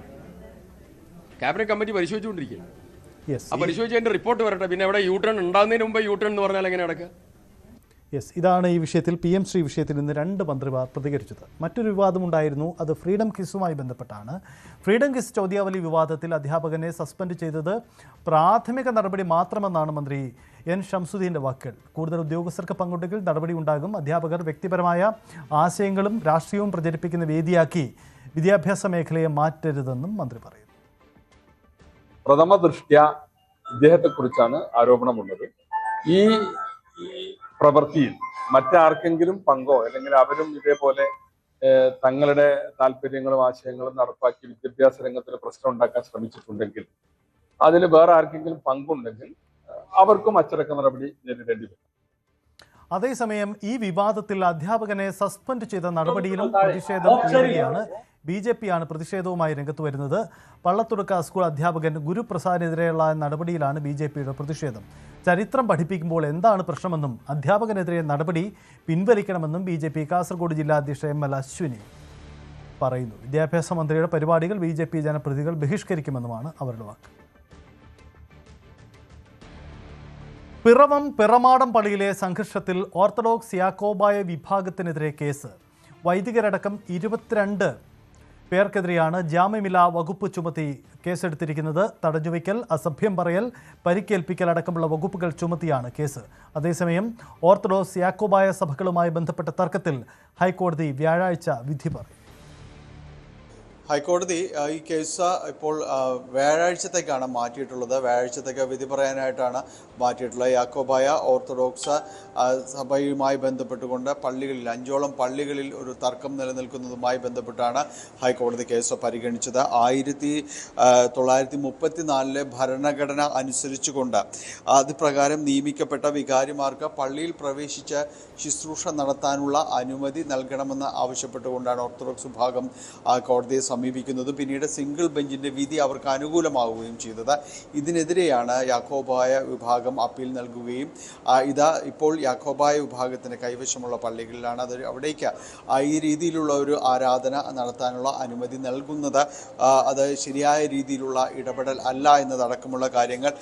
ക്യാബിനറ്റ് കമ്മിറ്റി പരിശോധിച്ചുകൊണ്ടിരിക്കുകയാണ്. ആ പരിശോധിച്ചതിൻ്റെ റിപ്പോർട്ട് വരട്ടെ. പിന്നെ ഇവിടെ U-ടേൺ ഉണ്ടാകുന്നതിന് മുമ്പ് U-ടേൺ എന്ന് പറഞ്ഞാൽ എങ്ങനെ നടക്കുക? ഇതാണ് ഈ വിഷയത്തിൽ PM ശ്രീ വിഷയത്തിൽ ഇന്ന് 2 മന്ത്രിമാർ പ്രതികരിച്ചത്. മറ്റൊരു വിവാദമുണ്ടായിരുന്നു, അത് ഫ്രീഡം ക്വിസുമായി ബന്ധപ്പെട്ടാണ്. ഫ്രീഡം ക്വിസ് ചോദ്യാവലി വിവാദത്തിൽ അധ്യാപകനെ സസ്പെൻഡ് ചെയ്തത് പ്രാഥമിക നടപടി മാത്രമെന്നാണ് മന്ത്രി N ഷംസുദ്ദീൻ്റെ വാക്കുകൾ. കൂടുതൽ ഉദ്യോഗസ്ഥർക്ക് പങ്കുണ്ടെങ്കിൽ നടപടി ഉണ്ടാകും. അധ്യാപകർ വ്യക്തിപരമായ ആശയങ്ങളും രാഷ്ട്രീയവും പ്രചരിപ്പിക്കുന്ന വേദിയാക്കി വിദ്യാഭ്യാസ മേഖലയെ മാറ്റരുതെന്നും മന്ത്രി പറയുന്നു. പ്രഥമ ദൃഷ്ട്യാ ഇദ്ദേഹത്തെക്കുറിച്ചാണ് ആരോപണമുള്ളത്. ഈ പ്രവൃത്തിയിൽ മറ്റാർക്കെങ്കിലും പങ്കോ അല്ലെങ്കിൽ അവരും ഇതേപോലെ തങ്ങളുടെ താല്പര്യങ്ങളും ആശയങ്ങളും നടപ്പാക്കി വിദ്യാഭ്യാസ രംഗത്തിൽ പ്രശ്നം ഉണ്ടാക്കാൻ ശ്രമിച്ചിട്ടുണ്ടെങ്കിൽ, അതിൽ വേറെ ആർക്കെങ്കിലും പങ്കുണ്ടെങ്കിൽ അവർക്കും അച്ചടക്ക നടപടി നേരിടേണ്ടി വരും. അതേസമയം ഈ വിവാദത്തിൽ അധ്യാപകനെ സസ്പെൻഡ് ചെയ്ത നടപടിയിലും പ്രതിഷേധം ഉയരുകയാണ്. BJP-യാണ് പ്രതിഷേധവുമായി രംഗത്ത് വരുന്നത്. പള്ളത്തുടുക്ക സ്കൂൾ അധ്യാപകൻ ഗുരുപ്രസാദിനെതിരെയുള്ള നടപടിയിലാണ് BJP-യുടെ പ്രതിഷേധം. ചരിത്രം പഠിപ്പിക്കുമ്പോൾ എന്താണ് പ്രശ്നമെന്നും അധ്യാപകനെതിരെ നടപടി പിൻവലിക്കണമെന്നും BJP കാസർഗോഡ് ജില്ലാ അധ്യക്ഷ ML അശ്വിനി പറയുന്നു. വിദ്യാഭ്യാസ മന്ത്രിയുടെ പരിപാടികൾ BJP ജനപ്രതിനിധികൾ ബഹിഷ്കരിക്കുമെന്നുമാണ് അവരുടെ വാക്ക്. പിറവം പിറമാടം പള്ളിയിലെ സംഘർഷത്തിൽ ഓർത്തഡോക്സ് യാക്കോബായ വിഭാഗത്തിനെതിരെ കേസ്. വൈദികരടക്കം 22 പേർക്കെതിരെയാണ് ജാമ്യമില്ലാ വകുപ്പ് ചുമത്തി കേസെടുത്തിരിക്കുന്നത്. തടഞ്ഞുവയ്ക്കൽ, അസഭ്യം പറയൽ, പരിക്കേൽപ്പിക്കൽ അടക്കമുള്ള വകുപ്പുകൾ ചുമത്തിയാണ് കേസ്. അതേസമയം ഓർത്തഡോക്സ് യാക്കോബായ സഭകളുമായി ബന്ധപ്പെട്ട തർക്കത്തിൽ ഹൈക്കോടതി വ്യാഴാഴ്ച വിധി പറയും. ഹൈക്കോടതി ഈ കേസ് ഇപ്പോൾ വ്യാഴാഴ്ചത്തേക്കാണ് മാറ്റിയിട്ടുള്ളത്. വ്യാഴാഴ്ചത്തേക്ക് വിധി പറയാനായിട്ടാണ് മാറ്റിയിട്ടുള്ളത്. യാക്കോബായ ഓർത്തഡോക്സ് സഭയുമായി ബന്ധപ്പെട്ടുകൊണ്ട് പള്ളികളിൽ 5ഓളം പള്ളികളിൽ ഒരു തർക്കം നിലനിൽക്കുന്നതുമായി ബന്ധപ്പെട്ടാണ് ഹൈക്കോടതി കേസ് പരിഗണിച്ചത്. 1934 ഭരണഘടന അനുസരിച്ചുകൊണ്ട് അത് പ്രകാരം നിയമിക്കപ്പെട്ട വികാരിമാർക്ക് പള്ളിയിൽ പ്രവേശിച്ച് ശുശ്രൂഷ നടത്താനുള്ള അനുമതി നൽകണമെന്ന് ആവശ്യപ്പെട്ടുകൊണ്ടാണ് ഓർത്തഡോക്സ് വിഭാഗം കോടതിയെ സമീപിക്കുന്നത്. പിന്നീട് സിംഗിൾ ബെഞ്ചിൻ്റെ വിധി അവർക്ക് അനുകൂലമാവുകയും ചെയ്തത്. ഇതിനെതിരെയാണ് യാക്കോബായ വിഭാഗം അപ്പീൽ നൽകുകയും ഇതാ ഇപ്പോൾ യാക്കോബായ വിഭാഗത്തിന് കൈവശമുള്ള പള്ളികളിലാണ് അത് അവിടേക്ക് ഈ രീതിയിലുള്ള ഒരു ആരാധന നടത്താനുള്ള അനുമതി നൽകുന്നത് അത് ശരിയായ രീതിയിലുള്ള ഇടപെടൽ അല്ല എന്നതടക്കമുള്ള കാര്യങ്ങൾ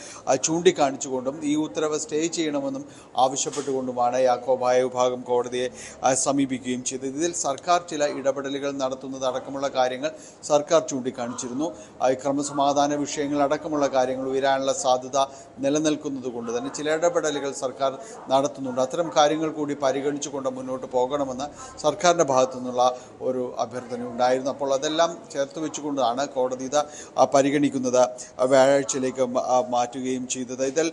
ചൂണ്ടിക്കാണിച്ചുകൊണ്ടും ഈ ഉത്തരവ് സ്റ്റേ ചെയ്യണമെന്നും ആവശ്യപ്പെട്ടുകൊണ്ടുമാണ് യാക്കോബായ വിഭാഗം കോടതിയെ സമീപിക്കുകയും ചെയ്തത്. ഇതിൽ സർക്കാർ ചില ഇടപെടലുകൾ നടത്തുന്നത് അടക്കമുള്ള കാര്യങ്ങൾ സർക്കാർ ചൂണ്ടിക്കാണിച്ചിരുന്നു. ക്രമസമാധാന വിഷയങ്ങളടക്കമുള്ള കാര്യങ്ങൾ ഉയരാനുള്ള സാധ്യത നിലനിൽക്കുന്നത് കൊണ്ട് തന്നെ ചില ഇടപെടലുകൾ സർക്കാർ നടത്തുന്നുണ്ട്. അത്തരം കാര്യങ്ങൾ കൂടി പരിഗണിച്ചുകൊണ്ട് മുന്നോട്ട് പോകണമെന്ന് സർക്കാരിൻ്റെ ഭാഗത്തു നിന്നുള്ള ഒരു അഭ്യർത്ഥന ഉണ്ടായിരുന്നു. അപ്പോൾ അതെല്ലാം ചേർത്ത് വെച്ചുകൊണ്ടാണ് കോടതി ഇത് പരിഗണിക്കുന്നത്, വ്യാഴാഴ്ചയിലേക്ക് മാറ്റുകയും ചെയ്തത്. ഇതിൽ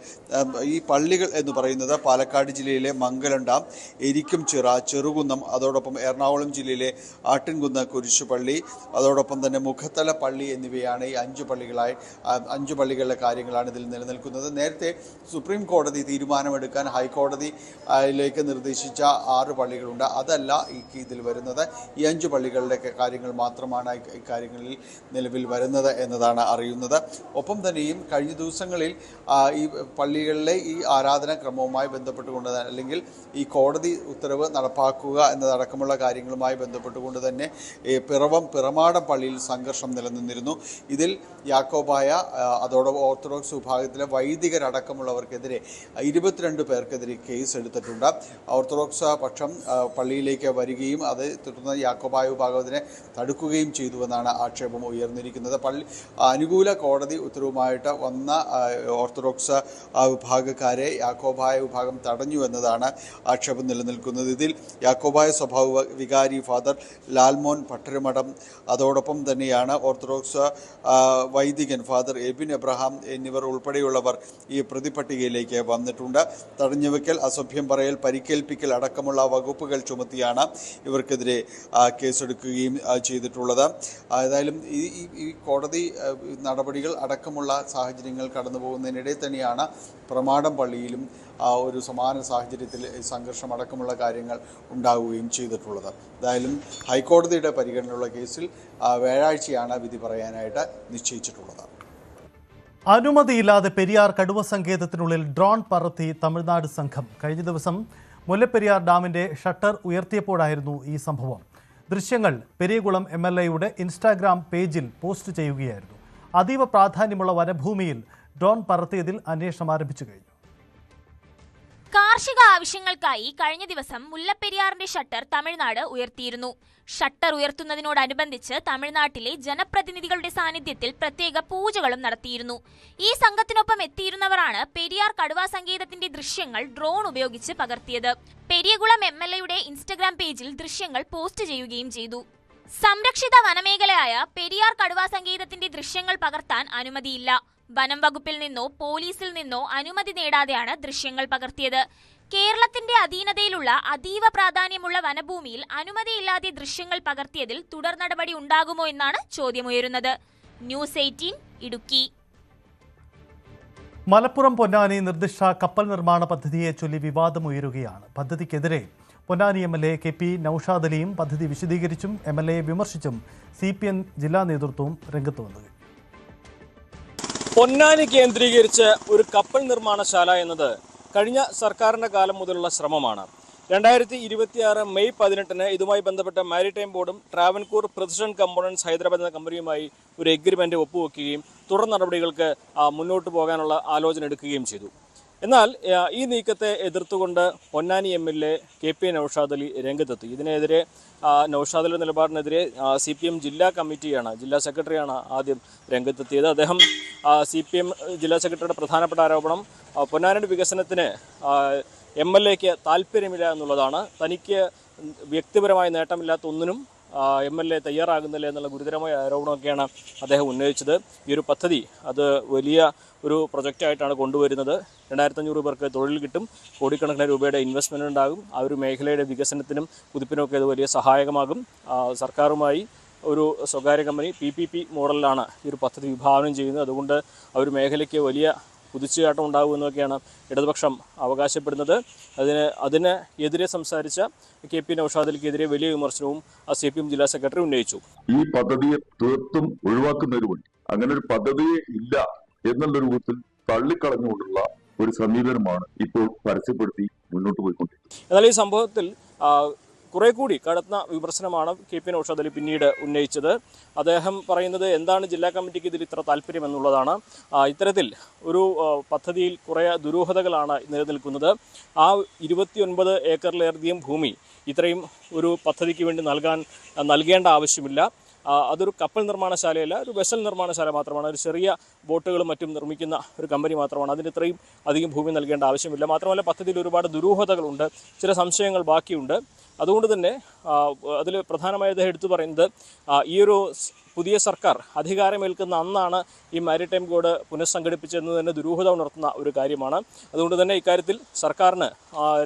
ഈ പള്ളികൾ എന്ന് പറയുന്നത് പാലക്കാട് ജില്ലയിലെ മംഗലം, എരിക്കുംചിറ, ചെറുകുന്നം, അതോടൊപ്പം എറണാകുളം ജില്ലയിലെ ആട്ടിൻകുന്ന് കുരിശുപള്ളി, അതോടൊപ്പം തന്നെ മുഖത്തല പള്ളി എന്നിവയാണ് ഈ 5 പള്ളികളുടെ കാര്യങ്ങളാണ് ഇതിൽ നിലനിൽക്കുന്നത്. നേരത്തെ സുപ്രീം കോടതി തീരുമാനമെടുക്കാൻ ഹൈക്കോടതിയിലേക്ക് നിർദ്ദേശിച്ച 6 പള്ളികളുണ്ട്. അതല്ല ഇതിൽ വരുന്നത്. ഈ 5 പള്ളികളുടെ കാര്യങ്ങൾ മാത്രമാണ് ഇക്കാര്യങ്ങളിൽ നിലവിൽ വരുന്നത് എന്നതാണ് അറിയുന്നത്. ഒപ്പം തന്നെയും കഴിഞ്ഞ ദിവസങ്ങളിൽ ഈ പള്ളികളിലെ ഈ ആരാധനാക്രമവുമായി ബന്ധപ്പെട്ടുകൊണ്ട് അല്ലെങ്കിൽ ഈ കോടതി ഉത്തരവ് നടപ്പാക്കുക എന്നതടക്കമുള്ള കാര്യങ്ങളുമായി ബന്ധപ്പെട്ടുകൊണ്ട് തന്നെ പിറമാടം പള്ളിയിൽ സംഘർഷം നിലനിന്നിരുന്നു. ഇതിൽ യാക്കോബായ അതോടൊപ്പം ഓർത്തഡോക്സ് വിഭാഗത്തിലെ വൈദികരടക്കമുള്ളവർക്കെതിരെ 22 പേർക്കെതിരെ കേസ് എടുത്തിട്ടുണ്ട്. ഓർത്തഡോക്സ് പക്ഷം പള്ളിയിലേക്ക് വരികയും അത് തുടർന്ന് യാക്കോബായ വിഭാഗത്തിനെ തടുക്കുകയും ചെയ്തുവെന്നാണ് ആക്ഷേപം ഉയർന്നിരിക്കുന്നത്. അനുകൂല കോടതി ഉത്തരവുമായിട്ട് വന്ന ഓർത്തഡോക്സ് വിഭാഗക്കാരെ യാക്കോബായ വിഭാഗം തടഞ്ഞു എന്നതാണ് ആക്ഷേപം നിലനിൽക്കുന്നത്. ഇതിൽ യാക്കോബായ സ്വഭാവ വികാരി ഫാദർ ലാൽമോൻ പട്ടരുമഠം അതോടൊപ്പം തന്നെയാണ് ഓർത്തഡോക്സ് വൈദികൻ ഫാദർ എബിൻ എബ്രഹാം എന്നിവർ ഉൾപ്പെടെയുള്ളവർ ഈ പ്രതിപട്ടികയിലേക്ക് വന്നിട്ടുണ്ട്. തടഞ്ഞുവെക്കൽ, അസഭ്യം പറയൽ, പരിക്കേൽപ്പിക്കൽ അടക്കമുള്ള വകുപ്പുകൾ ചുമത്തിയാണ് ഇവർക്കെതിരെ കേസെടുക്കുകയും ചെയ്തിട്ടുള്ളത്. ഏതായാലും ഈ കോടതി നടപടികൾ അടക്കമുള്ള സാഹചര്യങ്ങൾ കടന്നു പോകുന്നതിനിടെ തന്നെയാണ് പ്രമാടം പള്ളിയിലും ഒരു സമാന സാഹചര്യത്തിൽ സംഘർഷം അടക്കമുള്ള കാര്യങ്ങൾ ഉണ്ടാവുകയും ചെയ്തിട്ടുള്ളത്. ഏതായാലും ഹൈക്കോടതിയുടെ പരിഗണനയുള്ള കേസിൽ വ്യാഴാഴ്ചയാണ് വിധി പറയാനായിട്ട് നിശ്ചയിച്ചിട്ടുള്ളത്. അനുമതിയില്ലാതെ പെരിയാർ കടുവ സങ്കേതത്തിനുള്ളിൽ ഡ്രോൺ പറത്തി തമിഴ്നാട് സംഘം. കഴിഞ്ഞ ദിവസം മുല്ലപ്പെരിയാർ ഡാമിന്റെ ഷട്ടർ ഉയർത്തിയപ്പോഴായിരുന്നു ഈ സംഭവം. ദൃശ്യങ്ങൾ പെരിയകുളം MLAയുടെ ഇൻസ്റ്റാഗ്രാം പേജിൽ പോസ്റ്റ് ചെയ്യുകയായിരുന്നു. അതീവ പ്രാധാന്യമുള്ള വനഭൂമിയിൽ ഡ്രോൺ പറത്തിയതിൽ അന്വേഷണം ആരംഭിച്ചു കഴിഞ്ഞു. കാർഷിക ആവശ്യങ്ങൾക്കായി കഴിഞ്ഞ ദിവസം മുല്ലപ്പെരിയാറിന്റെ ഷട്ടർ തമിഴ്നാട് ഉയർത്തിയിരുന്നു. ഷട്ടർ ഉയർത്തുന്നതിനോടനുബന്ധിച്ച് തമിഴ്നാട്ടിലെ ജനപ്രതിനിധികളുടെ സാന്നിധ്യത്തിൽ പ്രത്യേക പൂജകളും നടത്തിയിരുന്നു. ഈ സംഘത്തിനൊപ്പം എത്തിയിരുന്നവരാണ് പെരിയാർ കടുവാ സങ്കേതത്തിന്റെ ദൃശ്യങ്ങൾ ഡ്രോൺ ഉപയോഗിച്ച് പകർത്തിയത്. പെരിയകുളം MLAയുടെ ഇൻസ്റ്റഗ്രാം പേജിൽ ദൃശ്യങ്ങൾ പോസ്റ്റ് ചെയ്യുകയും ചെയ്തു. സംരക്ഷിത വനമേഖലയായ പെരിയാർ കടുവാ സങ്കേതത്തിന്റെ ദൃശ്യങ്ങൾ പകർത്താൻ അനുമതിയില്ല. വനം വകുപ്പിൽ നിന്നോ പോലീസിൽ നിന്നോ അനുമതി നേടാതെയാണ് ദൃശ്യങ്ങൾ പകർത്തിയത്. കേരളത്തിന്റെ അധീനതയിലുള്ള അതീവ പ്രാധാന്യമുള്ള വനഭൂമിയിൽ അനുമതിയില്ലാതെ ദൃശ്യങ്ങൾ പകർത്തിയതിൽ തുടർ നടപടി ഉണ്ടാകുമോ എന്നാണ് ചോദ്യമുയരുന്നത്. ന്യൂസ് 18 ഇടുക്കി. മലപ്പുറം പൊന്നാനി നിർദ്ദിഷ്ട കപ്പൽ നിർമ്മാണ പദ്ധതിയെ ചൊല്ലി വിവാദമുയരുകയാണ്. പദ്ധതിക്കെതിരെ പൊന്നാനി MLA KP നൌഷാദ് അലിയും പദ്ധതി വിശദീകരിച്ചും MLAയെ വിമർശിച്ചും CPN ജില്ലാ നേതൃത്വവും രംഗത്ത് വന്നു. പൊന്നാനി കേന്ദ്രീകരിച്ച് ഒരു കപ്പൽ നിർമ്മാണശാല എന്നത് കഴിഞ്ഞ സർക്കാരിന്റെ കാലം മുതലുള്ള ശ്രമമാണ്. 2026 മെയ് 18 ഇതുമായി ബന്ധപ്പെട്ട മാരിടൈം ബോർഡും ട്രാവൻകൂർ പ്രിസിഷൻ കമ്പോണൻസ് ഹൈദരാബാദ് എന്ന കമ്പനിയുമായി ഒരു എഗ്രിമെന്റ് ഒപ്പുവെക്കുകയും തുടർ നടപടികൾക്ക് മുന്നോട്ട് പോകാനുള്ള ആലോചന എടുക്കുകയും ചെയ്തു. എന്നാൽ ഈ നീക്കത്തെ എതിർത്തുകൊണ്ട് പൊന്നാനി MLA KP നൌഷാദ് അലി രംഗത്തെത്തി. ഇതിനെതിരെ നൌഷാദ് അലിയുടെ നിലപാടിനെതിരെ CPM ജില്ലാ കമ്മിറ്റിയാണ്, ജില്ലാ സെക്രട്ടറിയാണ് ആദ്യം രംഗത്തെത്തിയത്. അദ്ദേഹം CPM ജില്ലാ സെക്രട്ടറിയുടെ പ്രധാനപ്പെട്ട ആരോപണം പൊന്നാനിയുടെ വികസനത്തിന് MLAക്ക് താല്പര്യമില്ല എന്നുള്ളതാണ്. തനിക്ക് വ്യക്തിപരമായ നേട്ടമില്ലാത്ത ഒന്നിനും MLA തയ്യാറാകുന്നില്ല എന്നുള്ള ഗുരുതരമായ ആരോപണമൊക്കെയാണ് അദ്ദേഹം ഉന്നയിച്ചത്. ഈ ഒരു പദ്ധതി അത് വലിയ ഒരു പ്രൊജക്റ്റായിട്ടാണ് കൊണ്ടുവരുന്നത്. 2500 പേർക്ക് തൊഴിൽ കിട്ടും, കോടിക്കണക്കിന് രൂപയുടെ ഇൻവെസ്റ്റ്മെൻ്റ് ഉണ്ടാകും. ആ ഒരു മേഖലയുടെ വികസനത്തിനും കുതിപ്പിനുമൊക്കെ അത് വലിയ സഹായകമാകും. സർക്കാരുമായി ഒരു സ്വകാര്യ കമ്പനി PPP മോഡലിലാണ് ഈ ഒരു പദ്ധതി വിഭാവനം ചെയ്യുന്നത്. അതുകൊണ്ട് ആ ഒരു മേഖലയ്ക്ക് വലിയ കുതിച്ചുചാട്ടം ഉണ്ടാകുമെന്നൊക്കെയാണ് ഇടതുപക്ഷം അവകാശപ്പെടുന്നത്. അതിന് എതിരെ സംസാരിച്ച KP നൌഷാദ് അലിക്കെതിരെ വലിയ വിമർശനവും CPM ജില്ലാ സെക്രട്ടറി ഉന്നയിച്ചു. ഈ പദ്ധതിയെ തീർത്തും ഒഴിവാക്കുന്നതിന് വേണ്ടി അങ്ങനെ ഒരു പദ്ധതിയെ ഇല്ല എന്നുള്ള രൂപത്തിൽ തള്ളിക്കളഞ്ഞുകൊണ്ടുള്ള ഒരു സമീപനമാണ് ഇപ്പോൾ പരസ്യപ്പെടുത്തി മുന്നോട്ട് പോയിക്കൊണ്ടിരിക്കുന്നത്. എന്നാൽ ഈ സംഭവത്തിൽ കുറെ കൂടി കടന്ന വിമർശനമാണ് KP നൌഷാദ് അലി പിന്നീട് ഉന്നയിച്ചത്. അദ്ദേഹം പറയുന്നത് എന്താണ് ജില്ലാ കമ്മിറ്റിക്ക് ഇതിൽ ഇത്ര താല്പര്യം എന്നുള്ളതാണ്. ഇത്തരത്തിൽ ഒരു പദ്ധതിയിൽ കുറേ ദുരൂഹതകളാണ് നിലനിൽക്കുന്നത്. ആ 29 ഏക്കറിലധികം ഭൂമി ഇത്രയും ഒരു പദ്ധതിക്ക് വേണ്ടി നൽകേണ്ട ആവശ്യമില്ല. അതൊരു കപ്പൽ നിർമ്മാണശാലയല്ല, ഒരു വെസൽ നിർമ്മാണശാല മാത്രമാണ്. ഒരു ചെറിയ ബോട്ടുകളും മറ്റും നിർമ്മിക്കുന്ന ഒരു കമ്പനി മാത്രമാണ്. അതിന് ഇത്രയും അധികം ഭൂമി നൽകേണ്ട ആവശ്യമില്ല. മാത്രമല്ല പദ്ധതിയിൽ ഒരുപാട് ദുരൂഹതകളുണ്ട്, ചില സംശയങ്ങൾ ബാക്കിയുണ്ട്. അതുകൊണ്ട് തന്നെ അതിൽ പ്രധാനമായി അദ്ദേഹം എടുത്തു പറയുന്നത് ഈ ഒരു പുതിയ സർക്കാർ അധികാരമേൽക്കുന്ന അന്നാണ് ഈ മാരിടൈം ബോർഡ് പുനഃസംഘടിപ്പിച്ചതെന്ന് തന്നെ ദുരൂഹത ഉണർത്തുന്ന ഒരു കാര്യമാണ്. അതുകൊണ്ട് തന്നെ ഇക്കാര്യത്തിൽ സർക്കാരിന്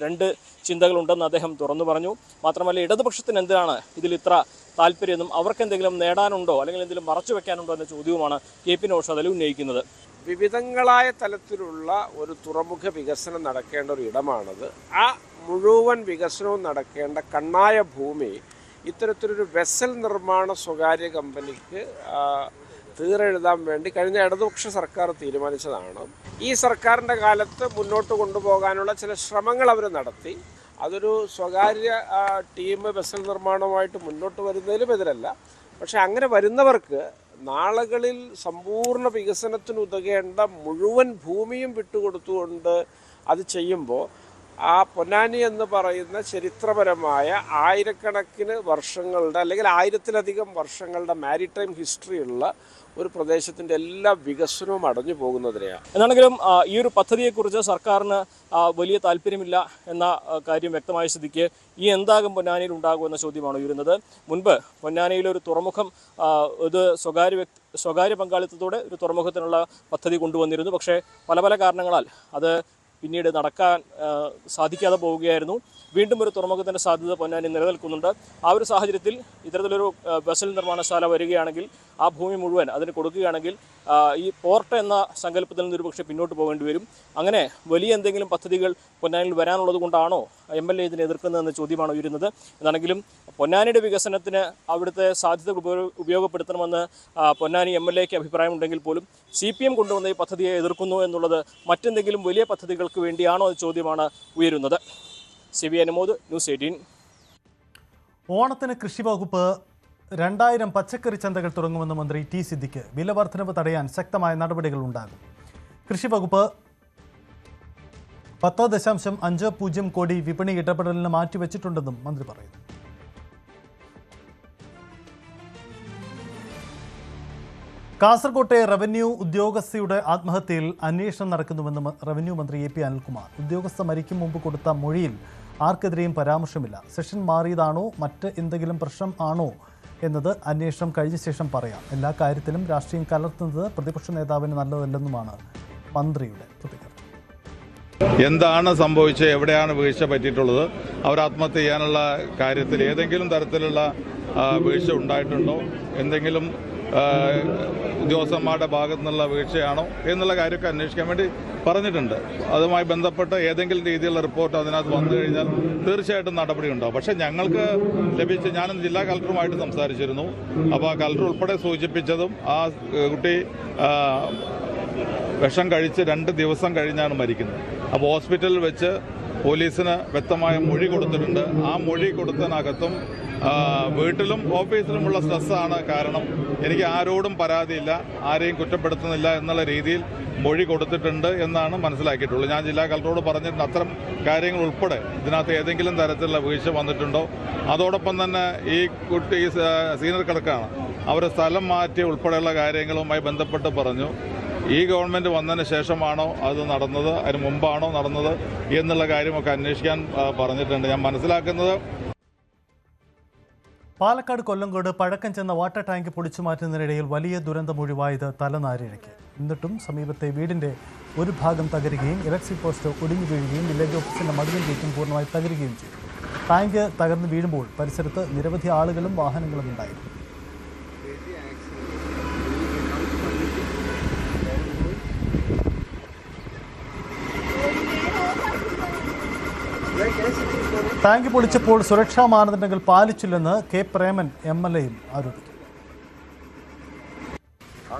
2 ചിന്തകളുണ്ടെന്ന് അദ്ദേഹം തുറന്നു പറഞ്ഞു. മാത്രമല്ല ഇടതുപക്ഷത്തിന് എന്തിനാണ് ഇതിൽ ഇത്ര താല്പര്യമെന്നും അവർക്കെന്തെങ്കിലും നേടാനുണ്ടോ അല്ലെങ്കിൽ എന്തെങ്കിലും മറച്ചു വെക്കാനുണ്ടോ എന്ന ചോദ്യവുമാണ് KP നൌഷാദ് അലി ഉന്നയിക്കുന്നത്. വിവിധങ്ങളായ തലത്തിലുള്ള ഒരു തുറമുഖ വികസനം നടക്കേണ്ട ഒരു ഇടമാണത്. ആ മുഴുവൻ വികസനവും നടക്കേണ്ട കണ്ണായ ഭൂമി ഇത്തരത്തിലൊരു വെസൽ നിർമ്മാണ സ്വകാര്യ കമ്പനിക്ക് തീരെഴുതാൻ വേണ്ടി കഴിഞ്ഞ ഇടതുപക്ഷ സർക്കാർ തീരുമാനിച്ചതാണ്. ഈ സർക്കാരിൻ്റെ കാലത്ത് മുന്നോട്ട് കൊണ്ടുപോകാനുള്ള ചില ശ്രമങ്ങൾ അവർ നടത്തി. അതൊരു സ്വകാര്യ ടീം വെസൽ നിർമ്മാണവുമായിട്ട് മുന്നോട്ട് വരുന്നതിലും എതിരല്ല. പക്ഷെ അങ്ങനെ വരുന്നവർക്ക് നാളുകളിൽ സമ്പൂർണ്ണ വികസനത്തിനുതകേണ്ട മുഴുവൻ ഭൂമിയും വിട്ടുകൊടുത്തുകൊണ്ട് അത് ചെയ്യുമ്പോൾ ആ പൊന്നാനി എന്ന് പറയുന്ന ചരിത്രപരമായ ആയിരക്കണക്കിന് വർഷങ്ങളുടെ അല്ലെങ്കിൽ 1000-ലധികം വർഷങ്ങളുടെ മാരിടൈം ഹിസ്റ്ററിയുള്ള ഒരു പ്രദേശത്തിൻ്റെ എല്ലാ വികസനവും അടഞ്ഞു പോകുന്നതിനെയാണ്. എന്നാണെങ്കിലും ഈ ഒരു പദ്ധതിയെക്കുറിച്ച് സർക്കാരിന് വലിയ താല്പര്യമില്ല എന്ന കാര്യം വ്യക്തമായ സ്ഥിതിക്ക് ഈ എന്താകും പൊന്നാനിയിൽ ഉണ്ടാകുമെന്ന ചോദ്യമാണ് ഉയരുന്നത്. മുൻപ് പൊന്നാനിയിലെ ഒരു തുറമുഖം ഇത് സ്വകാര്യ പങ്കാളിത്തത്തോടെ ഒരു തുറമുഖത്തിനുള്ള പദ്ധതി കൊണ്ടുവന്നിരുന്നു. പക്ഷേ പല കാരണങ്ങളാൽ അത് പിന്നീട് നടക്കാൻ സാധിക്കാതെ പോവുകയായിരുന്നു. വീണ്ടും ഒരു തുറമുഖത്തിൻ്റെ സാധ്യത പൊന്നാനി നിലനിൽക്കുന്നുണ്ട്. ആ ഒരു സാഹചര്യത്തിൽ ഇത്തരത്തിലൊരു വെസൽ നിർമ്മാണശാല വരികയാണെങ്കിൽ ആ ഭൂമി മുഴുവൻ അതിന് കൊടുക്കുകയാണെങ്കിൽ ഈ പോർട്ട് എന്ന സങ്കല്പത്തിൽ നിന്ന് ഒരുപക്ഷെ പിന്നോട്ട് പോകേണ്ടി വരും. അങ്ങനെ വലിയ എന്തെങ്കിലും പദ്ധതികൾ പൊന്നാനിയിൽ വരാനുള്ളത് കൊണ്ടാണോ MLA ഇതിനെ എതിർക്കുന്നതെന്ന ചോദ്യമാണ് ഉയരുന്നത്. എന്നാണെങ്കിലും പൊന്നാനിയുടെ വികസനത്തിന് അവിടുത്തെ സാധ്യത ഉപയോഗപ്പെടുത്തണമെന്ന് പൊന്നാനി MLAക്ക് അഭിപ്രായമുണ്ടെങ്കിൽ പോലും CPM കൊണ്ടുവന്ന ഈ പദ്ധതിയെ എതിർക്കുന്നു എന്നുള്ളത് മറ്റെന്തെങ്കിലും വലിയ പദ്ധതികൾക്ക് വേണ്ടിയാണോ എന്ന ചോദ്യമാണ് ഉയരുന്നത്. CV Anumod, news 18. ഓണത്തിന് കൃഷി വകുപ്പ് 2000 പച്ചക്കറി ചന്തകൾ തുടങ്ങുമെന്ന് മന്ത്രി T. സിദ്ദിഖ്. വില വർധനവ് തടയാൻ ശക്തമായ നടപടികൾ ഉണ്ടാകും. കൃഷി വകുപ്പ് 10.50 കോടി വിപണി ഇടപെടലിന് മാറ്റിവെച്ചിട്ടുണ്ടെന്നും മന്ത്രി പറയുന്നു. കാസർകോട്ടെ റവന്യൂ ഉദ്യോഗസ്ഥയുടെ ആത്മഹത്യയിൽ അന്വേഷണം നടക്കുന്നുവെന്ന് റവന്യൂ മന്ത്രി AP അനിൽകുമാർ. ഉദ്യോഗസ്ഥ മരിക്കും മുമ്പ് കൊടുത്ത മൊഴിയിൽ ആർക്കെതിരെയും പരാമർശമില്ല. സെഷൻ മാറിയതാണോ മറ്റ് എന്തെങ്കിലും പ്രശ്നം ആണോ എന്നത് അന്വേഷണം കഴിഞ്ഞ ശേഷം പറയാം. എല്ലാ കാര്യത്തിലും രാഷ്ട്രീയം കലർത്തുന്നത് പ്രതിപക്ഷ നേതാവിന് നല്ലതല്ലെന്നുമാണ് മന്ത്രിയുടെ പ്രതികരണം. എന്താണ് സംഭവിച്ചത്, എവിടെയാണ് വീഴ്ച പറ്റിയിട്ടുള്ളത്, അവർ ആത്മഹത്യ ചെയ്യാനുള്ള കാര്യത്തിൽ ഏതെങ്കിലും തരത്തിലുള്ള വീഴ്ച ഉണ്ടായിട്ടുണ്ടോ, എന്തെങ്കിലും ഉദ്യോഗസ്ഥന്മാരുടെ ഭാഗത്തു നിന്നുള്ള വീഴ്ചയാണോ എന്നുള്ള കാര്യമൊക്കെ അന്വേഷിക്കാൻ വേണ്ടി പറഞ്ഞിട്ടുണ്ട്. അതുമായി ബന്ധപ്പെട്ട് ഏതെങ്കിലും രീതിയിലുള്ള റിപ്പോർട്ട് അതിനകത്ത് വന്നു കഴിഞ്ഞാൽ തീർച്ചയായിട്ടും നടപടി ഉണ്ടാവും. പക്ഷേ ഞങ്ങൾക്ക് ലഭിച്ച, ഞാൻ ജില്ലാ കളക്ടറുമായിട്ട് സംസാരിച്ചിരുന്നു. അപ്പോൾ ആ കളക്ടർ ഉൾപ്പെടെ സൂചിപ്പിച്ചതും ആ കുട്ടി വിഷം കഴിച്ച് 2 ദിവസം കഴിഞ്ഞാണ് മരിക്കുന്നത്. അപ്പോൾ ഹോസ്പിറ്റലിൽ വെച്ച് പോലീസിന് വ്യക്തമായ മൊഴി കൊടുത്തിട്ടുണ്ട്. ആ മൊഴി കൊടുത്തതിനകത്തും വീട്ടിലും ഓഫീസിലുമുള്ള സ്ട്രെസ്സാണ് കാരണം. എനിക്ക് ആരോടും പരാതിയില്ല, ആരെയും കുറ്റപ്പെടുത്തുന്നില്ല എന്നുള്ള രീതിയിൽ മൊഴി കൊടുത്തിട്ടുണ്ട് എന്നാണ് മനസ്സിലാക്കിയിട്ടുള്ളത്. ഞാൻ ജില്ലാ കളക്ടറോട് പറഞ്ഞിട്ടുണ്ട് അത്തരം കാര്യങ്ങൾ ഉൾപ്പെടെ ഇതിനകത്ത് ഏതെങ്കിലും തരത്തിലുള്ള വീഴ്ച വന്നിട്ടുണ്ടോ. അതോടൊപ്പം തന്നെ ഈ കുട്ടി സീനിയർ ക്ലർക്കാണ്, അവരെ സ്ഥലം മാറ്റി ഉൾപ്പെടെയുള്ള കാര്യങ്ങളുമായി ബന്ധപ്പെട്ട് പറഞ്ഞു. ഈ ഗവൺമെൻറ് വന്നതിന് ശേഷമാണോ അത് നടന്നത്, അതിന് മുമ്പാണോ നടന്നത് എന്നുള്ള കാര്യമൊക്കെ അന്വേഷിക്കാൻ പറഞ്ഞിട്ടുണ്ട്. ഞാൻ മനസ്സിലാക്കുന്നത് പാലക്കാട് കൊല്ലങ്കോട് പഴക്കം ചെന്ന വാട്ടർ ടാങ്ക് പൊളിച്ചു മാറ്റുന്നതിനിടയിൽ വലിയ ദുരന്തം ഒഴിവായത് തലനാരിഴയ്ക്ക്. എന്നിട്ടും സമീപത്തെ വീടിൻ്റെ ഒരു ഭാഗം തകരുകയും ഇലക്ട്രിക് പോസ്റ്റ് ഒടിഞ്ഞു വീഴുകയും വില്ലേജ് ഓഫീസിൻ്റെ മതിലും ഗേറ്റും പൂർണ്ണമായി തകരുകയും ചെയ്തു. ടാങ്ക് തകർന്നു വീഴുമ്പോൾ പരിസരത്ത് നിരവധി ആളുകളും വാഹനങ്ങളും ഉണ്ടായിരുന്നു. ടാങ്ക് പൊളിച്ചപ്പോൾ സുരക്ഷാ മാനദണ്ഡങ്ങൾ പാലിച്ചില്ലെന്ന് K. പ്രേമൻ MLAയും ആരോപിച്ചു.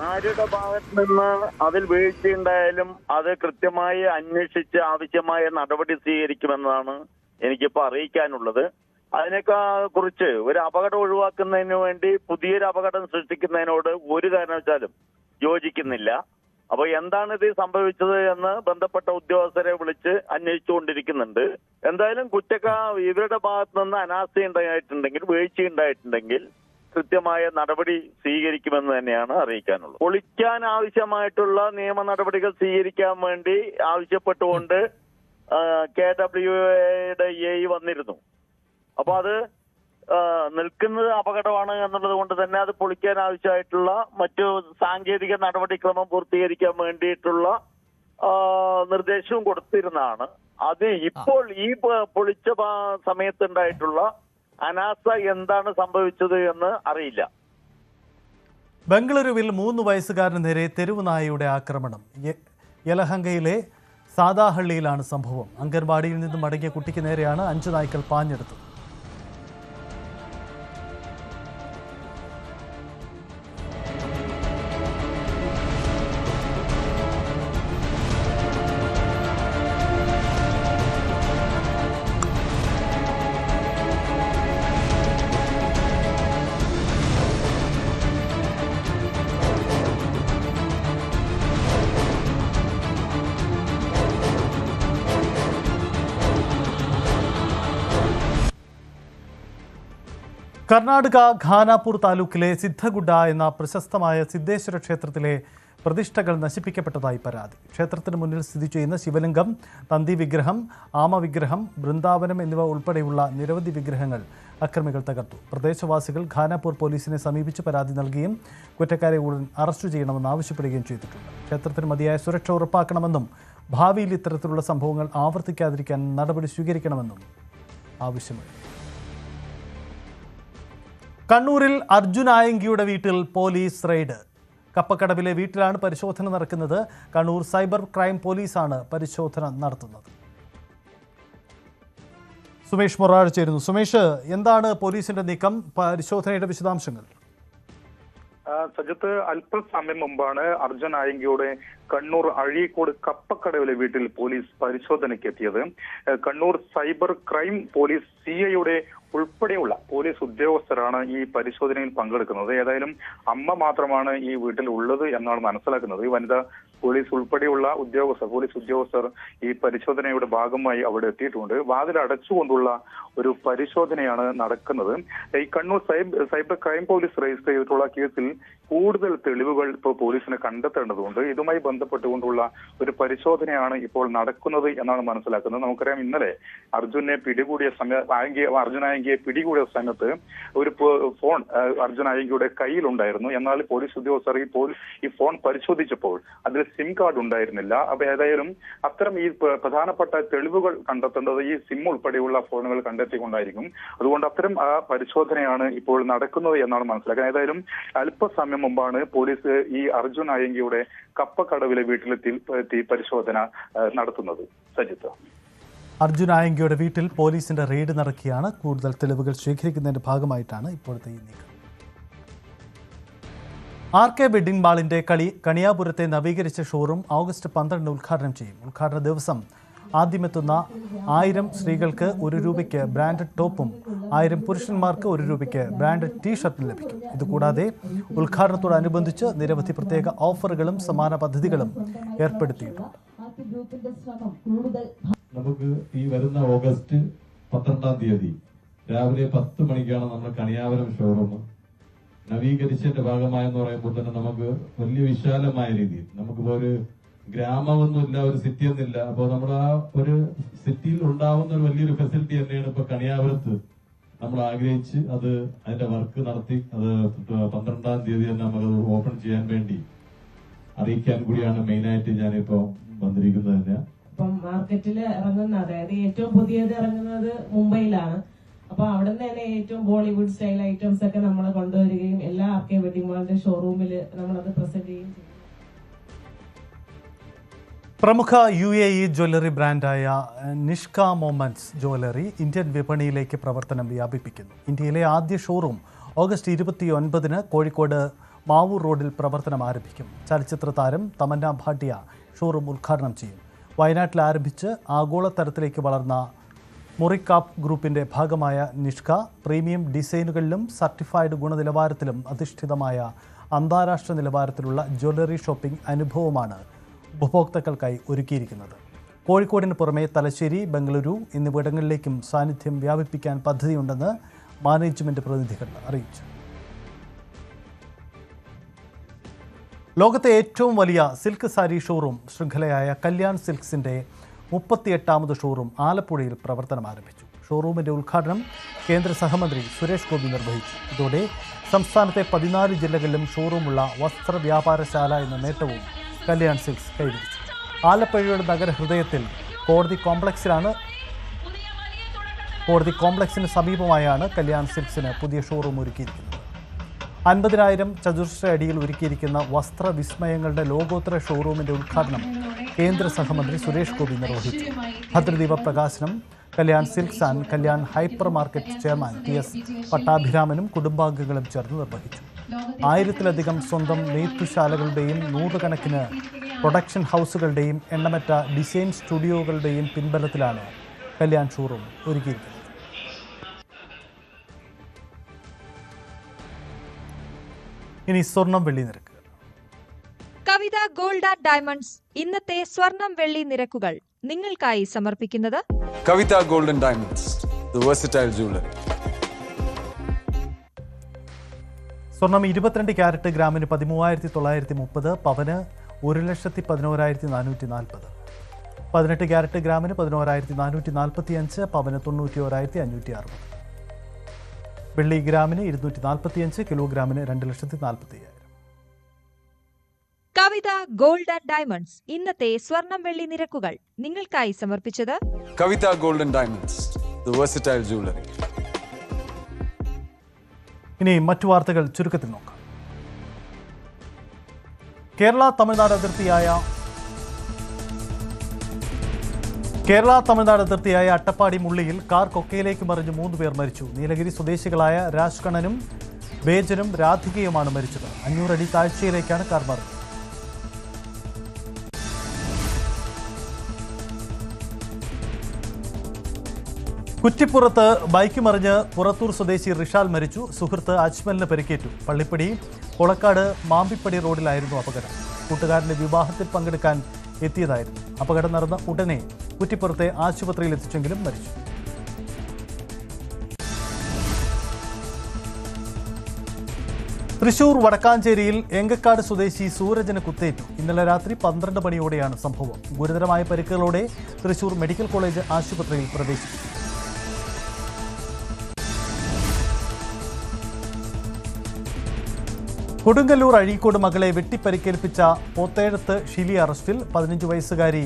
ആരുടെ ഭാഗത്ത് നിന്ന് അതിൽ വീഴ്ചയുണ്ടായാലും അത് കൃത്യമായി അന്വേഷിച്ച് ആവശ്യമായ നടപടി സ്വീകരിക്കുമെന്നാണ് എനിക്കിപ്പോൾ അറിയിക്കാനുള്ളത്. അതിനൊക്കെ കുറിച്ച് ഒരു അപകടം ഒഴിവാക്കുന്നതിന് വേണ്ടി പുതിയൊരു അപകടം സൃഷ്ടിക്കുന്നതിനോട് ഒരു കാരണവശാലും യോജിക്കുന്നില്ല. അപ്പോൾ എന്താണ് ഇത് സംഭവിച്ചത് എന്ന് ബന്ധപ്പെട്ട ഉദ്യോഗസ്ഥരെ വിളിച്ച് അന്വേഷിച്ചുകൊണ്ടിരിക്കുന്നുണ്ട്. എന്തായാലും ഇവരുടെ ഭാഗത്ത് നിന്ന് അനാസ്ഥ ഉണ്ടായിട്ടുണ്ടെങ്കിൽ, വീഴ്ച ഉണ്ടായിട്ടുണ്ടെങ്കിൽ കൃത്യമായ നടപടി സ്വീകരിക്കുമെന്ന് തന്നെയാണ് അറിയിക്കാനുള്ളത്. പൊളിക്കാൻ ആവശ്യമായിട്ടുള്ള നിയമ നടപടികൾ സ്വീകരിക്കാൻ വേണ്ടി ആവശ്യപ്പെട്ടുകൊണ്ട് KWAയുടെ AE വന്നിരുന്നു. അപ്പൊ അത് നിൽക്കുന്നത് അപകടമാണ് എന്നുള്ളത് കൊണ്ട് തന്നെ അത് പൊളിക്കാൻ ആവശ്യമായിട്ടുള്ള മറ്റു സാങ്കേതിക നടപടിക്രമം പൂർത്തീകരിക്കാൻ വേണ്ടിയിട്ടുള്ള നിർദ്ദേശവും കൊടുത്തിരുന്നതാണ്. അത് ഇപ്പോൾ ഈ പൊളിച്ച സമയത്തുണ്ടായിട്ടുള്ള അനാസ്ഥ എന്താണ് സംഭവിച്ചത് എന്ന് അറിയില്ല. ബംഗളൂരുവിൽ 3 വയസ്സുകാരന് നേരെ തെരുവ് നായയുടെ ആക്രമണം. യലഹങ്കയിലെ സാദാഹള്ളിയിലാണ് സംഭവം. അംഗൻവാടിയിൽ നിന്നും മടങ്ങിയ കുട്ടിക്ക് നേരെയാണ് 5 നായ്ക്കൾ പാഞ്ഞെടുത്തത്. കർണാടക ഖാനാപൂർ താലൂക്കിലെ സിദ്ധഗുഡ എന്ന പ്രശസ്തമായ സിദ്ധേശ്വര ക്ഷേത്രത്തിലെ പ്രതിഷ്ഠകൾ നശിപ്പിക്കപ്പെട്ടതായി പരാതി. ക്ഷേത്രത്തിന് മുന്നിൽ സ്ഥിതി ചെയ്യുന്ന ശിവലിംഗം, തന്തി വിഗ്രഹം, ആമവിഗ്രഹം, ബൃന്ദാവനം എന്നിവ ഉൾപ്പെടെയുള്ള നിരവധി വിഗ്രഹങ്ങൾ അക്രമികൾ തകർത്തു. പ്രദേശവാസികൾ ഖാനാപൂർ പോലീസിനെ സമീപിച്ച് പരാതി നൽകുകയും കുറ്റക്കാരെ ഉടൻ അറസ്റ്റ് ചെയ്യണമെന്ന് ആവശ്യപ്പെടുകയും ചെയ്തിട്ടുണ്ട്. ക്ഷേത്രത്തിന് മതിയായ സുരക്ഷ ഉറപ്പാക്കണമെന്നും ഭാവിയിൽ ഇത്തരത്തിലുള്ള സംഭവങ്ങൾ ആവർത്തിക്കാതിരിക്കാൻ നടപടി സ്വീകരിക്കണമെന്നും ആവശ്യമുണ്ട്. കണ്ണൂരിൽ അർജുൻ ആയങ്കിയുടെ വീട്ടിൽ പോലീസ് റെയ്ഡ്. കപ്പക്കടവിലെ വീട്ടിലാണ് പരിശോധന നടക്കുന്നത്. കണ്ണൂർ സൈബർ ക്രൈം പോലീസാണ് പരിശോധന നടത്തുന്നത്. സുമേഷ് മൊറാഴ് ചേരുന്നു. സുമേഷ്, എന്താണ് പോലീസിന്റെ നീക്കം? പരിശോധനയുടെ വിശദാംശങ്ങൾ. സജിത്ത്, അല്പസമയം മുമ്പാണ് അർജുൻ ആയങ്കിയുടെ കണ്ണൂർ അഴീക്കോട് കപ്പക്കടവിലെ വീട്ടിൽ പോലീസ് പരിശോധനയ്ക്ക് എത്തിയത്. കണ്ണൂർ സൈബർ ക്രൈം പോലീസ് CIയുടെ ഉൾപ്പെടെയുള്ള പോലീസ് ഉദ്യോഗസ്ഥരാണ് ഈ പരിശോധനയിൽ പങ്കെടുക്കുന്നത്. ഏതായാലും അമ്മ മാത്രമാണ് ഈ വീട്ടിൽ ഉള്ളത് എന്നാണ് മനസ്സിലാക്കുന്നത്. ഈ വനിതാ പോലീസ് ഉൾപ്പെടെയുള്ള പോലീസ് ഉദ്യോഗസ്ഥർ ഈ പരിശോധനയുടെ ഭാഗമായി അവിടെ എത്തിയിട്ടുണ്ട്. വാതിൽ അടച്ചുകൊണ്ടുള്ള ഒരു പരിശോധനയാണ് നടക്കുന്നത്. ഈ Kannur cyber crime police register ചെയ്തിട്ടുള്ള കേസിൽ കൂടുതൽ തെളിവുകൾ ഇപ്പോൾ പോലീസിന് കണ്ടെത്തേണ്ടതുണ്ട്. ഇതുമായി ബന്ധപ്പെട്ടുകൊണ്ടുള്ള ഒരു പരിശോധനയാണ് ഇപ്പോൾ നടക്കുന്നത് എന്നാണ് മനസ്സിലാക്കുന്നത്. നമുക്കറിയാം, ഇന്നലെ അർജുനെ പിടികൂടിയ അർജുൻ ആയങ്കിയെ പിടികൂടിയ സമയത്ത് ഒരു ഫോൺ അർജുൻ ആയങ്കിയുടെ കയ്യിലുണ്ടായിരുന്നു. എന്നാൽ പോലീസ് ഉദ്യോഗസ്ഥർ ഈ ഫോൺ പരിശോധിച്ചപ്പോൾ അതിൽ സിം കാർഡ് ഉണ്ടായിരുന്നില്ല. അപ്പൊ ഏതായാലും അത്തരം ഈ പ്രധാനപ്പെട്ട തെളിവുകൾ കണ്ടെത്തേണ്ടത് ഈ സിം ഉൾപ്പെടെയുള്ള ഫോണുകൾ കണ്ടെത്തിക്കൊണ്ടായിരിക്കും. അതുകൊണ്ട് അത്തരം പരിശോധനയാണ് ഇപ്പോൾ നടക്കുന്നത് എന്നാണ് മനസ്സിലാക്കുന്നത്. ഏതായാലും അല്പസമയം മുമ്പാണ് പോലീസ് ഈ അർജുൻ ആയങ്കിയുടെ കപ്പക്കടവിലെ വീട്ടിലെത്തി പരിശോധന നടത്തുന്നത്. സജിത്ത്, അർജുൻ ആയങ്കിയുടെ വീട്ടിൽ പോലീസിന്റെ റെയ്ഡ് നടക്കുകയാണ്. കൂടുതൽ തെളിവുകൾ ശേഖരിക്കുന്നതിന്റെ ഭാഗമായിട്ടാണ് ഇപ്പോഴത്തെ ഈ നീക്കം. RK വെഡ്ഡിംഗ് മാളിന്റെ കണിയാപുരത്തെ നവീകരിച്ച ഷോറൂം ഓഗസ്റ്റ് 12 ഉദ്ഘാടനം ചെയ്യും. ഉദ്ഘാടന ദിവസം ആദ്യമെത്തുന്ന 1000 സ്ത്രീകൾക്ക് ₹1 ബ്രാൻഡഡ് ടോപ്പും 1000 പുരുഷന്മാർക്ക് ₹1 ബ്രാൻഡഡ് ടീഷർട്ടും ലഭിക്കും. ഇതുകൂടാതെ ഉദ്ഘാടനത്തോടനുബന്ധിച്ച് നിരവധി പ്രത്യേക ഓഫറുകളും സമാന പദ്ധതികളും ഏർപ്പെടുത്തിയിട്ടുണ്ട്. നമുക്ക് ഈ വരുന്ന ഓഗസ്റ്റ് 12-ാം തീയതി രാവിലെ 10 മണിക്കാണ് നമ്മൾ കണിയാപുരം ഷോറൂം നവീകരിച്ചതിന്റെ ഭാഗമായെന്ന് പറയുമ്പോൾ തന്നെ നമുക്ക് വലിയ വിശാലമായ രീതിയിൽ നമുക്കിപ്പോ ഒരു ഗ്രാമമൊന്നുമില്ല, ഒരു സിറ്റി ഒന്നുമില്ല. അപ്പോൾ നമ്മൾ ആ ഒരു സിറ്റിയിൽ ഉണ്ടാവുന്ന ഒരു വലിയൊരു ഫെസിലിറ്റി തന്നെയാണ് ഇപ്പൊ കണിയാപുരത്ത് നമ്മൾ ആഗ്രഹിച്ച് അതിന്റെ വർക്ക് നടത്തി അത് 12-ാം തീയതി തന്നെ നമുക്ക് ഓപ്പൺ ചെയ്യാൻ വേണ്ടി അറിയിക്കാൻ കൂടിയാണ് മെയിനായിട്ട് ഞാനിപ്പോ വന്നിരിക്കുന്നത് തന്നെ. ഇപ്പം മാർക്കറ്റിൽ ഇറങ്ങുന്ന, അതായത് ഏറ്റവും പുതിയത് ഇറങ്ങുന്നത് മുംബൈയിലാണ്. അപ്പൊ അവിടെ നിന്ന് തന്നെ ഏറ്റവും ബോളിവുഡ് സ്റ്റൈൽ ഐറ്റംസ് ഒക്കെ നമ്മൾ കൊണ്ടുവരികയും എല്ലാ RK വെഡിംഗ് മാളിന്റെ ഷോറൂമിൽ നമ്മളത് പ്രസന്റ് ചെയ്യുകയും ചെയ്യും. പ്രമുഖ UAE ജ്വല്ലറി ബ്രാൻഡായ നിഷ്ക മൊമെന്റ്സ് ജ്വല്ലറി ഇന്ത്യൻ വിപണിയിലേക്ക് പ്രവർത്തനം വ്യാപിപ്പിക്കുന്നു. ഇന്ത്യയിലെ ആദ്യ ഷോറൂം ഓഗസ്റ്റ് 29-ന് കോഴിക്കോട് മാവൂർ റോഡിൽ പ്രവർത്തനം ആരംഭിക്കും. ചലച്ചിത്ര താരം തമന്ന ഭാട്ടിയ ഷോറൂം ഉദ്ഘാടനം ചെയ്യും. വയനാട്ടിൽ ആരംഭിച്ച് ആഗോളതലത്തിലേക്ക് വളർന്ന മൊറിക്കാപ്പ് ഗ്രൂപ്പിന്റെ ഭാഗമായ നിഷ്ക പ്രീമിയം ഡിസൈനുകളിലും സർട്ടിഫൈഡ് ഗുണനിലവാരത്തിലും അധിഷ്ഠിതമായ അന്താരാഷ്ട്ര നിലവാരത്തിലുള്ള ജ്വല്ലറി ഷോപ്പിംഗ് അനുഭവമാണ് ഉപഭോക്താക്കൾക്കായി ഒരുക്കിയിരിക്കുന്നത്. കോഴിക്കോടിന് പുറമെ തലശ്ശേരി, ബംഗളൂരു എന്നിവിടങ്ങളിലേക്കും സാന്നിധ്യം വ്യാപിപ്പിക്കാൻ പദ്ധതിയുണ്ടെന്ന് മാനേജ്മെന്റ് പ്രതിനിധികൾ അറിയിച്ചു. ലോകത്തെ ഏറ്റവും വലിയ സിൽക്ക് സാരി ഷോറൂം ശൃംഖലയായ കല്യാൺ സിൽക്സിന്റെ 38ാമത് ഷോറൂം ആലപ്പുഴയിൽ പ്രവർത്തനം ആരംഭിച്ചു. ഷോറൂമിന്റെ ഉദ്ഘാടനം കേന്ദ്ര സഹമന്ത്രി സുരേഷ് ഗോപി നിർവഹിച്ചു. ഇതോടെ സംസ്ഥാനത്തെ 14 ജില്ലകളിലും ഷോറൂമുള്ള വസ്ത്ര വ്യാപാരശാല എന്ന നേട്ടവും കല്യാൺ സിൽക്സ് കൈവരിച്ചു. ആലപ്പുഴയുടെ നഗരഹൃദയത്തിൽ കോടതി കോംപ്ലക്സിന് സമീപമായാണ് കല്യാൺ സിൽക്സിന് പുതിയ ഷോറൂം ഒരുക്കിയിരിക്കുന്നത്. 50,000 ചതുരശ്ര അടിയിൽ ഒരുക്കിയിരിക്കുന്ന വസ്ത്രവിസ്മയങ്ങളുടെ ലോകോത്തര ഷോറൂമിന്റെ ഉദ്ഘാടനം കേന്ദ്ര സഹമന്ത്രി സുരേഷ് ഗോപി നിർവഹിച്ചു. ഭദ്രദീപ പ്രകാശനം Kalyan silks and Kalyan hyper market chairman TS പട്ടാഭിരാമനും കുടുംബാംഗങ്ങളും ചേർന്ന് നിർവഹിച്ചു. 1000-ലധികം സ്വന്തം നെയ്ത്തുശാലകളുടെയും 100 കണക്കിന് പ്രൊഡക്ഷൻ ഹൗസുകളുടെയും എണ്ണമറ്റ ഡിസൈൻ സ്റ്റുഡിയോകളുടെയും പിൻബലത്തിലാണ് കല്യാൺ ഷോറൂം ഒരുക്കിയിരിക്കുന്നത്. ഇനി സ്വർണം വെള്ളി നിരക്ക്. കവിത ഗോൾഡ് ആൻഡ് ഡയമണ്ട്സ് ഇന്നത്തെ സ്വർണം വെള്ളി നിരക്കുകൾ നിങ്ങൾക്കായി സമർപ്പിക്കുന്നത് Kavitha gold and diamonds, the versatile jewellery. സ്വർണം 22 ക്യാരറ്റ് ഗ്രാമിന് 13,930, പവന് 1,11,440. 18 ക്യാരറ്റ് ഗ്രാമിന് 11,445, പവന് 91,560. വെള്ളി ഗ്രാമിന് 245, കിലോഗ്രാമിന് 2,40,000. കവിത ഗോൾഡ് ആൻഡ് ഡയമണ്ട്സ് ഇന്നത്തെ സ്വർണം വെള്ളി നിരക്കുകൾ നിങ്ങൾക്കായി സമർപ്പിച്ചത് Kavitha gold and diamonds, the versatile jewellery. ഇനി മറ്റു വാർത്തകൾ ചുരുക്കത്തിൽ നോക്കാം. കേരള തമിഴ്നാട് അതിർത്തിയായ അട്ടപ്പാടി മുള്ളിയിൽ കാർ കൊക്കയിലേക്ക് മറിഞ്ഞ് 3 പേർ മരിച്ചു. നീലഗിരി സ്വദേശികളായ രാജ്കണ്ണനും ബേജനും രാധികയുമാണ് മരിച്ചത്. 500 അടി താഴ്ചയിലേക്കാണ് കാർ മറിഞ്ഞത്. കുറ്റിപ്പുറത്ത് ബൈക്ക് മറിഞ്ഞ് പുറത്തൂർ സ്വദേശി റിഷാൽ മരിച്ചു. സുഹൃത്ത് അജ്മലിന് പരിക്കേറ്റു. പള്ളിപ്പടി കൊളക്കാട് മാമ്പിപ്പടി റോഡിലായിരുന്നു അപകടം. കൂട്ടുകാരന്റെ വിവാഹത്തിൽ പങ്കെടുക്കാൻ എത്തിയതായിരുന്നു. അപകടം നടന്ന ഉടനെ കുറ്റിപ്പുറത്തെ ആശുപത്രിയിൽ എത്തിച്ചെങ്കിലും മരിച്ചു. തൃശൂർ വടക്കാഞ്ചേരിയിൽ എങ്കക്കാട് സ്വദേശി സൂരജിന് കുത്തേറ്റു. ഇന്നലെ രാത്രി 12 മണിയോടെയാണ് സംഭവം. ഗുരുതരമായ പരിക്കുകളോടെ തൃശൂർ മെഡിക്കൽ കോളേജ് ആശുപത്രിയിൽ പ്രവേശിപ്പിച്ചു. കൊടുങ്ങല്ലൂർ അഴീക്കോട് മകളെ വെട്ടിപ്പരിക്കേൽപ്പിച്ച പോത്തേഴത്ത് ഷിലി അറസ്റ്റിൽ. 15 വയസ്സുകാരി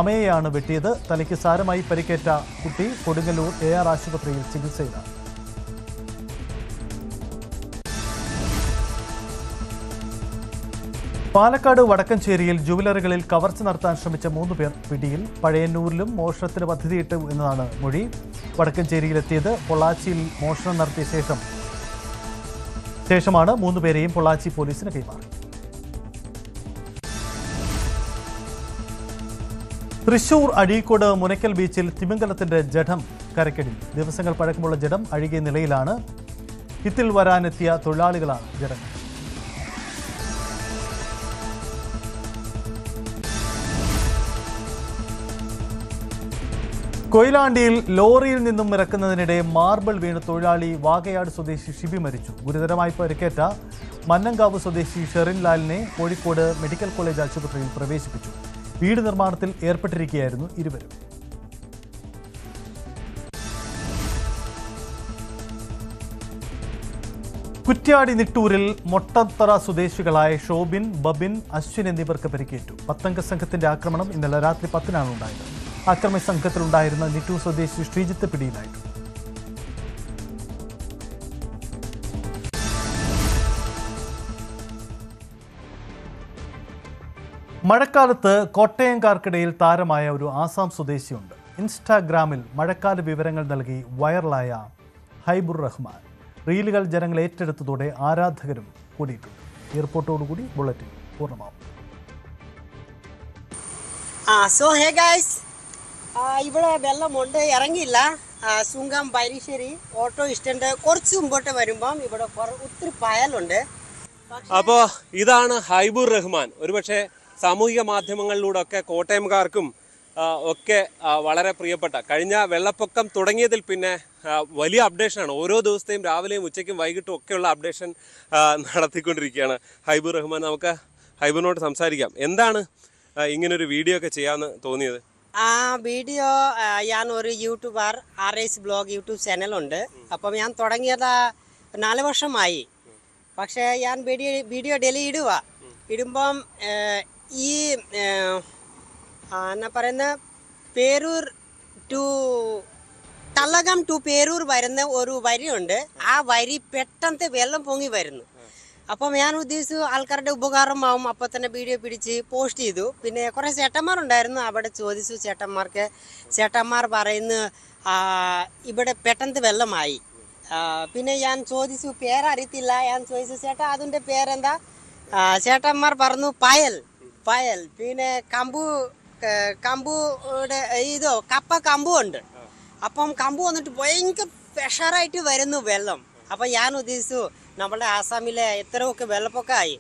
അമയെയാണ് വെട്ടിയത്. തലയ്ക്ക് സാരമായി പരിക്കേറ്റ കുട്ടി കൊടുങ്ങല്ലൂർ AR ആശുപത്രിയിൽ ചികിത്സയിലാണ്. പാലക്കാട് വടക്കഞ്ചേരിയിൽ ജുവലറികളിൽ കവർച്ച നടത്താൻ ശ്രമിച്ച 3 പേർ പിടിയിൽ. പഴയന്നൂരിലും മോഷണത്തിന് പദ്ധതിയിട്ടു എന്നതാണ് മൊഴി. വടക്കഞ്ചേരിയിലെത്തിയത് പൊള്ളാച്ചിയിൽ മോഷണം നടത്തിയ ശേഷമാണ് 3 പേരെയും പൊള്ളാച്ചി പോലീസിന് കൈമാറി. തൃശൂർ അഴീക്കോട് മുനക്കൽ ബീച്ചിൽ തിമിംഗലത്തിന്റെ ജഡം കരക്കടിഞ്ഞു. ദിവസങ്ങൾ പഴക്കമുള്ള ജഡം അഴുകിയ നിലയിലാണ്. ഇതിൽ വരാനെത്തിയ തൊഴിലാളികളാണ് ജഡങ്ങൾ. കൊയിലാണ്ടിയിൽ ലോറിയിൽ നിന്നും ഇറക്കുന്നതിനിടെ മാർബിൾ വീണ് തൊഴിലാളി വാകയാട് സ്വദേശി ഷിബി മരിച്ചു. ഗുരുതരമായി പരിക്കേറ്റ മന്നങ്കാവ് സ്വദേശി ഷെറിൻ ലാലിനെ കോഴിക്കോട് മെഡിക്കൽ കോളേജ് ആശുപത്രിയിൽ പ്രവേശിപ്പിച്ചു. വീട് നിർമ്മാണത്തിൽ ഏർപ്പെട്ടിരിക്കുകയായിരുന്നു ഇരുവരും. കുറ്റ്യാടി നിട്ടൂരിൽ മൊട്ടത്തറ സ്വദേശികളായ ഷോബിൻ, ബബിൻ, അശ്വിൻ എന്നിവർക്ക് പരിക്കേറ്റു. 10 സംഘത്തിന്റെ ആക്രമണം ഇന്നലെ രാത്രി 10-നാണ് ഉണ്ടായത്. അക്രമി സംഘത്തിലുണ്ടായിരുന്ന നിട്ടൂർ സ്വദേശി ശ്രീജിത്ത് പിടിയിലായിട്ടു. മഴക്കാലത്ത് കോട്ടയംകാർക്കിടയിൽ താരമായ ഒരു ആസാം സ്വദേശിയുണ്ട്. ഇൻസ്റ്റാഗ്രാമിൽ മഴക്കാല വിവരങ്ങൾ നൽകി വൈറലായ ഹൈബുർ റഹ്മാൻ. റീലുകൾ ജനങ്ങൾ ഏറ്റെടുത്തതോടെ ആരാധകരും കൂടിയിട്ടുണ്ട്. ഈ റിപ്പോർട്ടോടുകൂടി ബുള്ളറ്റിൻ പൂർണ്ണമാവും. ഇവിടെ വെള്ളമുണ്ട്, ഇറങ്ങിയില്ല. സുങ്കം ബൈരിശ്ശേരി ഓട്ടോ സ്റ്റാൻഡ് കുറച്ച് മുമ്പോട്ട് വരുമ്പം ഇവിടെ ഒത്തിരി പായലുണ്ട്. അപ്പോൾ ഇതാണ് ഹൈബുർ റഹ്മാൻ. ഒരുപക്ഷെ സാമൂഹിക മാധ്യമങ്ങളിലൂടെ ഒക്കെ കോട്ടയംകാർക്കും ഒക്കെ വളരെ പ്രിയപ്പെട്ട, കഴിഞ്ഞ വെള്ളപ്പൊക്കം തുടങ്ങിയതിൽ പിന്നെ വലിയ അപ്ഡേഷനാണ്. ഓരോ ദിവസത്തെയും രാവിലെയും ഉച്ചയ്ക്കും വൈകിട്ടും ഒക്കെയുള്ള അപ്ഡേഷൻ നടത്തിക്കൊണ്ടിരിക്കുകയാണ് ഹൈബുർ റഹ്മാൻ. നമുക്ക് ഹൈബുറിനോട് സംസാരിക്കാം. എന്താണ് ഇങ്ങനൊരു വീഡിയോ ഒക്കെ ചെയ്യാമെന്ന് തോന്നിയത്? വീഡിയോ ഞാൻ ഒരു യൂട്യൂബർ RS ബ്ലോഗ് യൂട്യൂബ് ചാനലുണ്ട്. അപ്പം ഞാൻ തുടങ്ങിയത് 4 വർഷമായി. പക്ഷേ ഞാൻ വീഡിയോ ഡെയിലി ഇടുമ്പം ഈ എന്നാ പറയുന്ന പേരൂർ ടു തള്ളകം ടു പേരൂർ വരുന്ന ഒരു വരിയുണ്ട്. ആ വരി പെട്ടെന്ന് വെള്ളം പൊങ്ങി വരുന്നു. അപ്പം ഞാൻ ഉദ്ദേശിച്ചു ആൾക്കാരുടെ ഉപകാരമാവും. അപ്പം തന്നെ വീഡിയോ പിടിച്ച് പോസ്റ്റ് ചെയ്തു. പിന്നെ കുറേ ചേട്ടന്മാരുണ്ടായിരുന്നു. അവിടെ ചോദിച്ചു ചേട്ടന്മാർ പറയുന്നു ഇവിടെ പെട്ടെന്ന് വെള്ളമായി. പിന്നെ ഞാൻ ചോദിച്ചു പേരറിയത്തില്ല. ഞാൻ ചോദിച്ചു ചേട്ടാ അതിൻ്റെ പേരെന്താ? ചേട്ടന്മാർ പറഞ്ഞു പായൽ. പിന്നെ കമ്പുടെ കപ്പ കമ്പു ഉണ്ട്. അപ്പം കമ്പു വന്നിട്ട് ഭയങ്കര പ്രഷറായിട്ട് വരുന്നു വെള്ളം. അപ്പം ഞാൻ ഉദ്ദേശിച്ചു നമ്മുടെ ആസാമിലെ എത്രയൊക്കെ വെള്ളപ്പൊക്കമായി.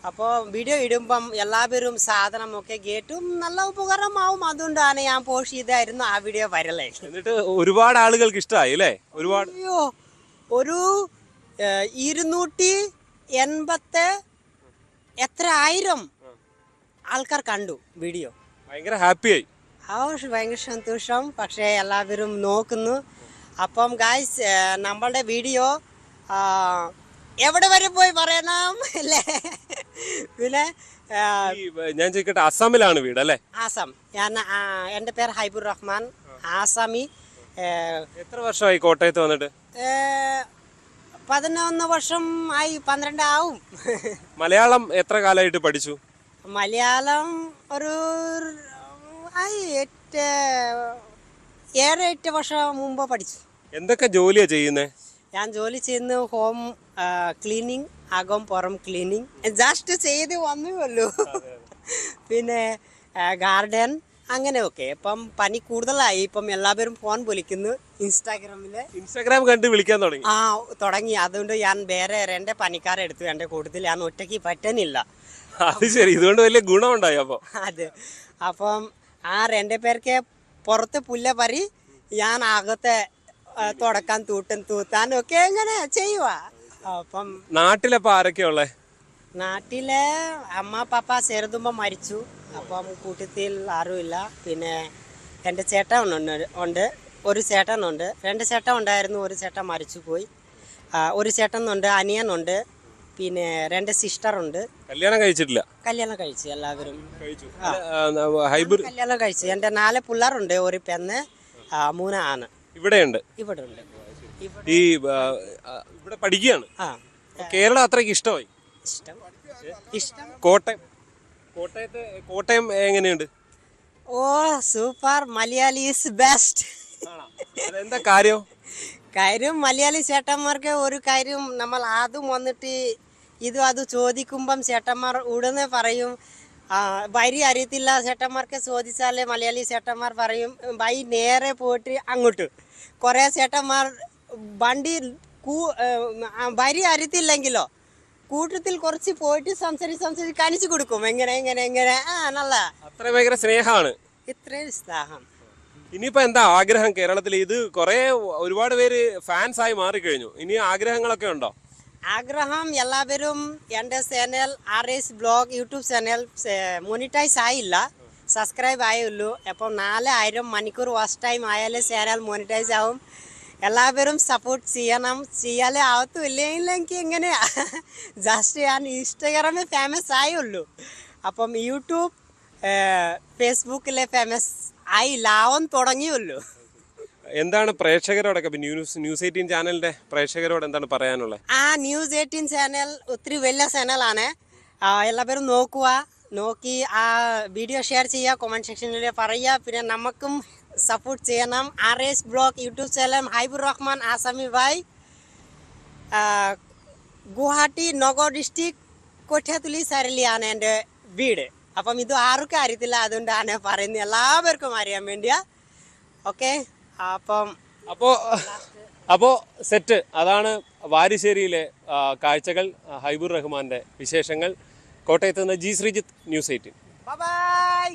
അപ്പോൾ വീഡിയോ ഇടുമ്പം എല്ലാവരും സാധനമൊക്കെ കേട്ടും നല്ല ഉപകാരമാവും. അതുകൊണ്ടാണ് ഞാൻ പോസ്റ്റ് ചെയ്തായിരുന്നു ആ വീഡിയോ വൈറലായി. എന്നിട്ട് ഒരുപാട് ആളുകൾക്ക് ഇഷ്ടമായി അല്ലേ? ഒരുപാട് ഒരു 200 എത്ര ആയിരം ആൾക്കാർ കണ്ടു വീഡിയോ. ഭയങ്കര ഹാപ്പിയായി. ഭയങ്കര സന്തോഷം. പക്ഷേ എല്ലാവരും നോക്കുന്നു. അപ്പം ഗായ്സ് നമ്മളുടെ വീഡിയോ എവിടെ വരെ പോയി പറയണം അല്ലേ? പിന്നെ ഞാൻ ചോദിക്കട്ടെ, അസമിലാണ് വീട് അല്ലേ? ആസാം. എൻ്റെ പേര് ഹൈബുർ റഹ്മാൻ, ആസാമി. എത്ര വർഷമായി കോട്ടയത്ത് വന്നിട്ട്? 11 വർഷം ആയി, 12 ആവും. മലയാളം എത്ര കാലമായിട്ട് പഠിച്ചു? മലയാളം ഒരു 7-8 വർഷം മുമ്പ് പഠിച്ചു. എന്തൊക്കെ ജോലിയാ ചെയ്യുന്നേ? ഞാൻ ജോലി ചെയ്യുന്ന ഹോം ക്ലീനിങ്, അകം പുറം ക്ലീനിങ് ജസ്റ്റ് ചെയ്ത് വന്നുള്ളൂ. പിന്നെ ഗാർഡൻ അങ്ങനെയൊക്കെ. ഇപ്പം പനി കൂടുതലായി. ഇപ്പം എല്ലാവരും ഫോൺ വിളിക്കുന്നു. ഇൻസ്റ്റാഗ്രാം കണ്ട് വിളിക്കാൻ തുടങ്ങി. അതുകൊണ്ട് ഞാൻ വേറെ 2 പണിക്കാരെ എടുത്തു എൻ്റെ കൂട്ടത്തിൽ. ഞാൻ ഒറ്റയ്ക്ക് പറ്റുന്നില്ല. അത് ശരി, ഇതുകൊണ്ട് വലിയ ഗുണമുണ്ടായി. അതെ. അപ്പം ആ 2 പേർക്ക് പുറത്ത് പുല്ല പറി, ഞാൻ അകത്തെ തുടക്കാൻ തൂത്താനും ഒക്കെ എങ്ങനെ ചെയ്യുക. അപ്പം നാട്ടിലപ്പോ ആരൊക്കെയാ ഉള്ളേ? നാട്ടിലെ അമ്മ പപ്പ ചെറുതുമ്പോ മരിച്ചു. അപ്പം കൂട്ടത്തിൽ ആരുമില്ല. പിന്നെ എൻ്റെ ചേട്ടൻ ഉണ്ട്, ഒരു ചേട്ടനുണ്ട്. 2 ചേട്ടൻ ഉണ്ടായിരുന്നു, ഒരു ചേട്ടൻ മരിച്ചു പോയി. ഒരു ചേട്ടനുണ്ട്, അനിയനുണ്ട്, പിന്നെ 2 സിസ്റ്ററുണ്ട്. കല്യാണം കഴിച്ചിട്ടില്ല? കല്യാണം കഴിച്ചു. എല്ലാവരും കല്യാണം കഴിച്ചു. എൻ്റെ 4 പിള്ളേരുണ്ട്, ഒരു പെണ്ണ്, 3 ആണ്. ഇവിടെ ഉണ്ട്. ഈ ഇവിടെ പഠിക്കുകയാണ്. കേരളം അത്രയ്ക്ക് ഇഷ്ടമായി? ഇഷ്ടം. കോട്ടയം എങ്ങനെയുണ്ട്? ഓ സൂപ്പർ. Malayali is best. എന്താ കാര്യം? മലയാളി ചേട്ടന്മാർക്ക് ഒരു കാര്യം, നമ്മൾ ആദ്യം വന്നിട്ട് അത് ചോദിക്കുമ്പം ചേട്ടന്മാർ ഉടനെ പറയും. വരി അറിയത്തില്ല ചേട്ടന്മാർക്ക് ചോദിച്ചാൽ മലയാളി ചേട്ടന്മാർ പറയും വൈ നേരെ പോയിട്ട് അങ്ങോട്ട്. കുറേ ചേട്ടന്മാർ വണ്ടി വരി അറിയത്തില്ലെങ്കിലോ കൂട്ടത്തിൽ കുറച്ച് പോയിട്ട് സംസാരിച്ച് കാണിച്ചു കൊടുക്കും. എങ്ങനെ നല്ല അത്ര ഭയങ്കര സ്നേഹമാണ്. ഇത്രയും സ്നേഹം. ഇനിയിപ്പോ എന്താ ആഗ്രഹം കേരളത്തിൽ? ഇത് ഒരുപാട് പേര് ഫാൻസ് ആയി മാറിക്കഴിഞ്ഞു. ഇനി ആഗ്രഹങ്ങളൊക്കെ ഉണ്ടോ? ആഗ്രഹം എല്ലാവരും എൻ്റെ channel RS blog YouTube channel monetise ആയില്ല, സബ്സ്ക്രൈബ് ആയുള്ളൂ. അപ്പം 4000 മണിക്കൂർ വാച്ച് ടൈം ആയാലേ ചാനൽ മോണിറ്റൈസ് ആവും. എല്ലാവരും സപ്പോർട്ട് ചെയ്യണം. ചെയ്യാലേ ആവത്തുമില്ലെങ്കിൽ എങ്ങനെയാ? ജസ്റ്റ് ഞാൻ ഇൻസ്റ്റാഗ്രാമിൽ ഫേമസ് ആയുള്ളൂ. അപ്പം യൂട്യൂബ് ഫേസ്ബുക്കിലെ ഫേമസ് ആയില്ല, ആവാൻ തുടങ്ങിയുള്ളൂ. എന്താണ് പ്രേക്ഷകരോടൊക്കെ, ന്യൂസ് 18 ചാനലിന്റെ പ്രേക്ഷകരോട് എന്താണ് പറയാനുള്ളത്? ന്യൂസ് 18 ചാനൽ ഒത്തിരി വലിയ ചാനലാണ്. എല്ലാവരും നോക്കി ആ വീഡിയോ ഷെയർ ചെയ്യുക, കമന്റ് സെക്ഷനിൽ പറയുക. പിന്നെ നമുക്കും സപ്പോർട്ട് ചെയ്യണം. RS blog YouTube channel Haibur Rahman, ആസാമി ഭായ്, ഗുവാഹട്ടി നഗർ ഡിസ്ട്രിക്ട് കൊട്ടിയത്തുള്ളി സരളിയാണ് എൻ്റെ വീട്. അപ്പം ഇത് ആർക്കും അറിയത്തില്ല, അതുകൊണ്ടാണ് പറയുന്നത്, എല്ലാവർക്കും അറിയാൻ വേണ്ടിയാ. ഓക്കെ. അപ്പോ സെറ്റ്. അതാണ് വാരിശ്ശേരിയിലെ കാഴ്ചകൾ, ഹൈബുർ റഹ്മാന്റെ വിശേഷങ്ങൾ. കോട്ടയത്ത് നിന്ന് ജി ശ്രീജിത്ത്, ന്യൂസ് 18. ബൈ.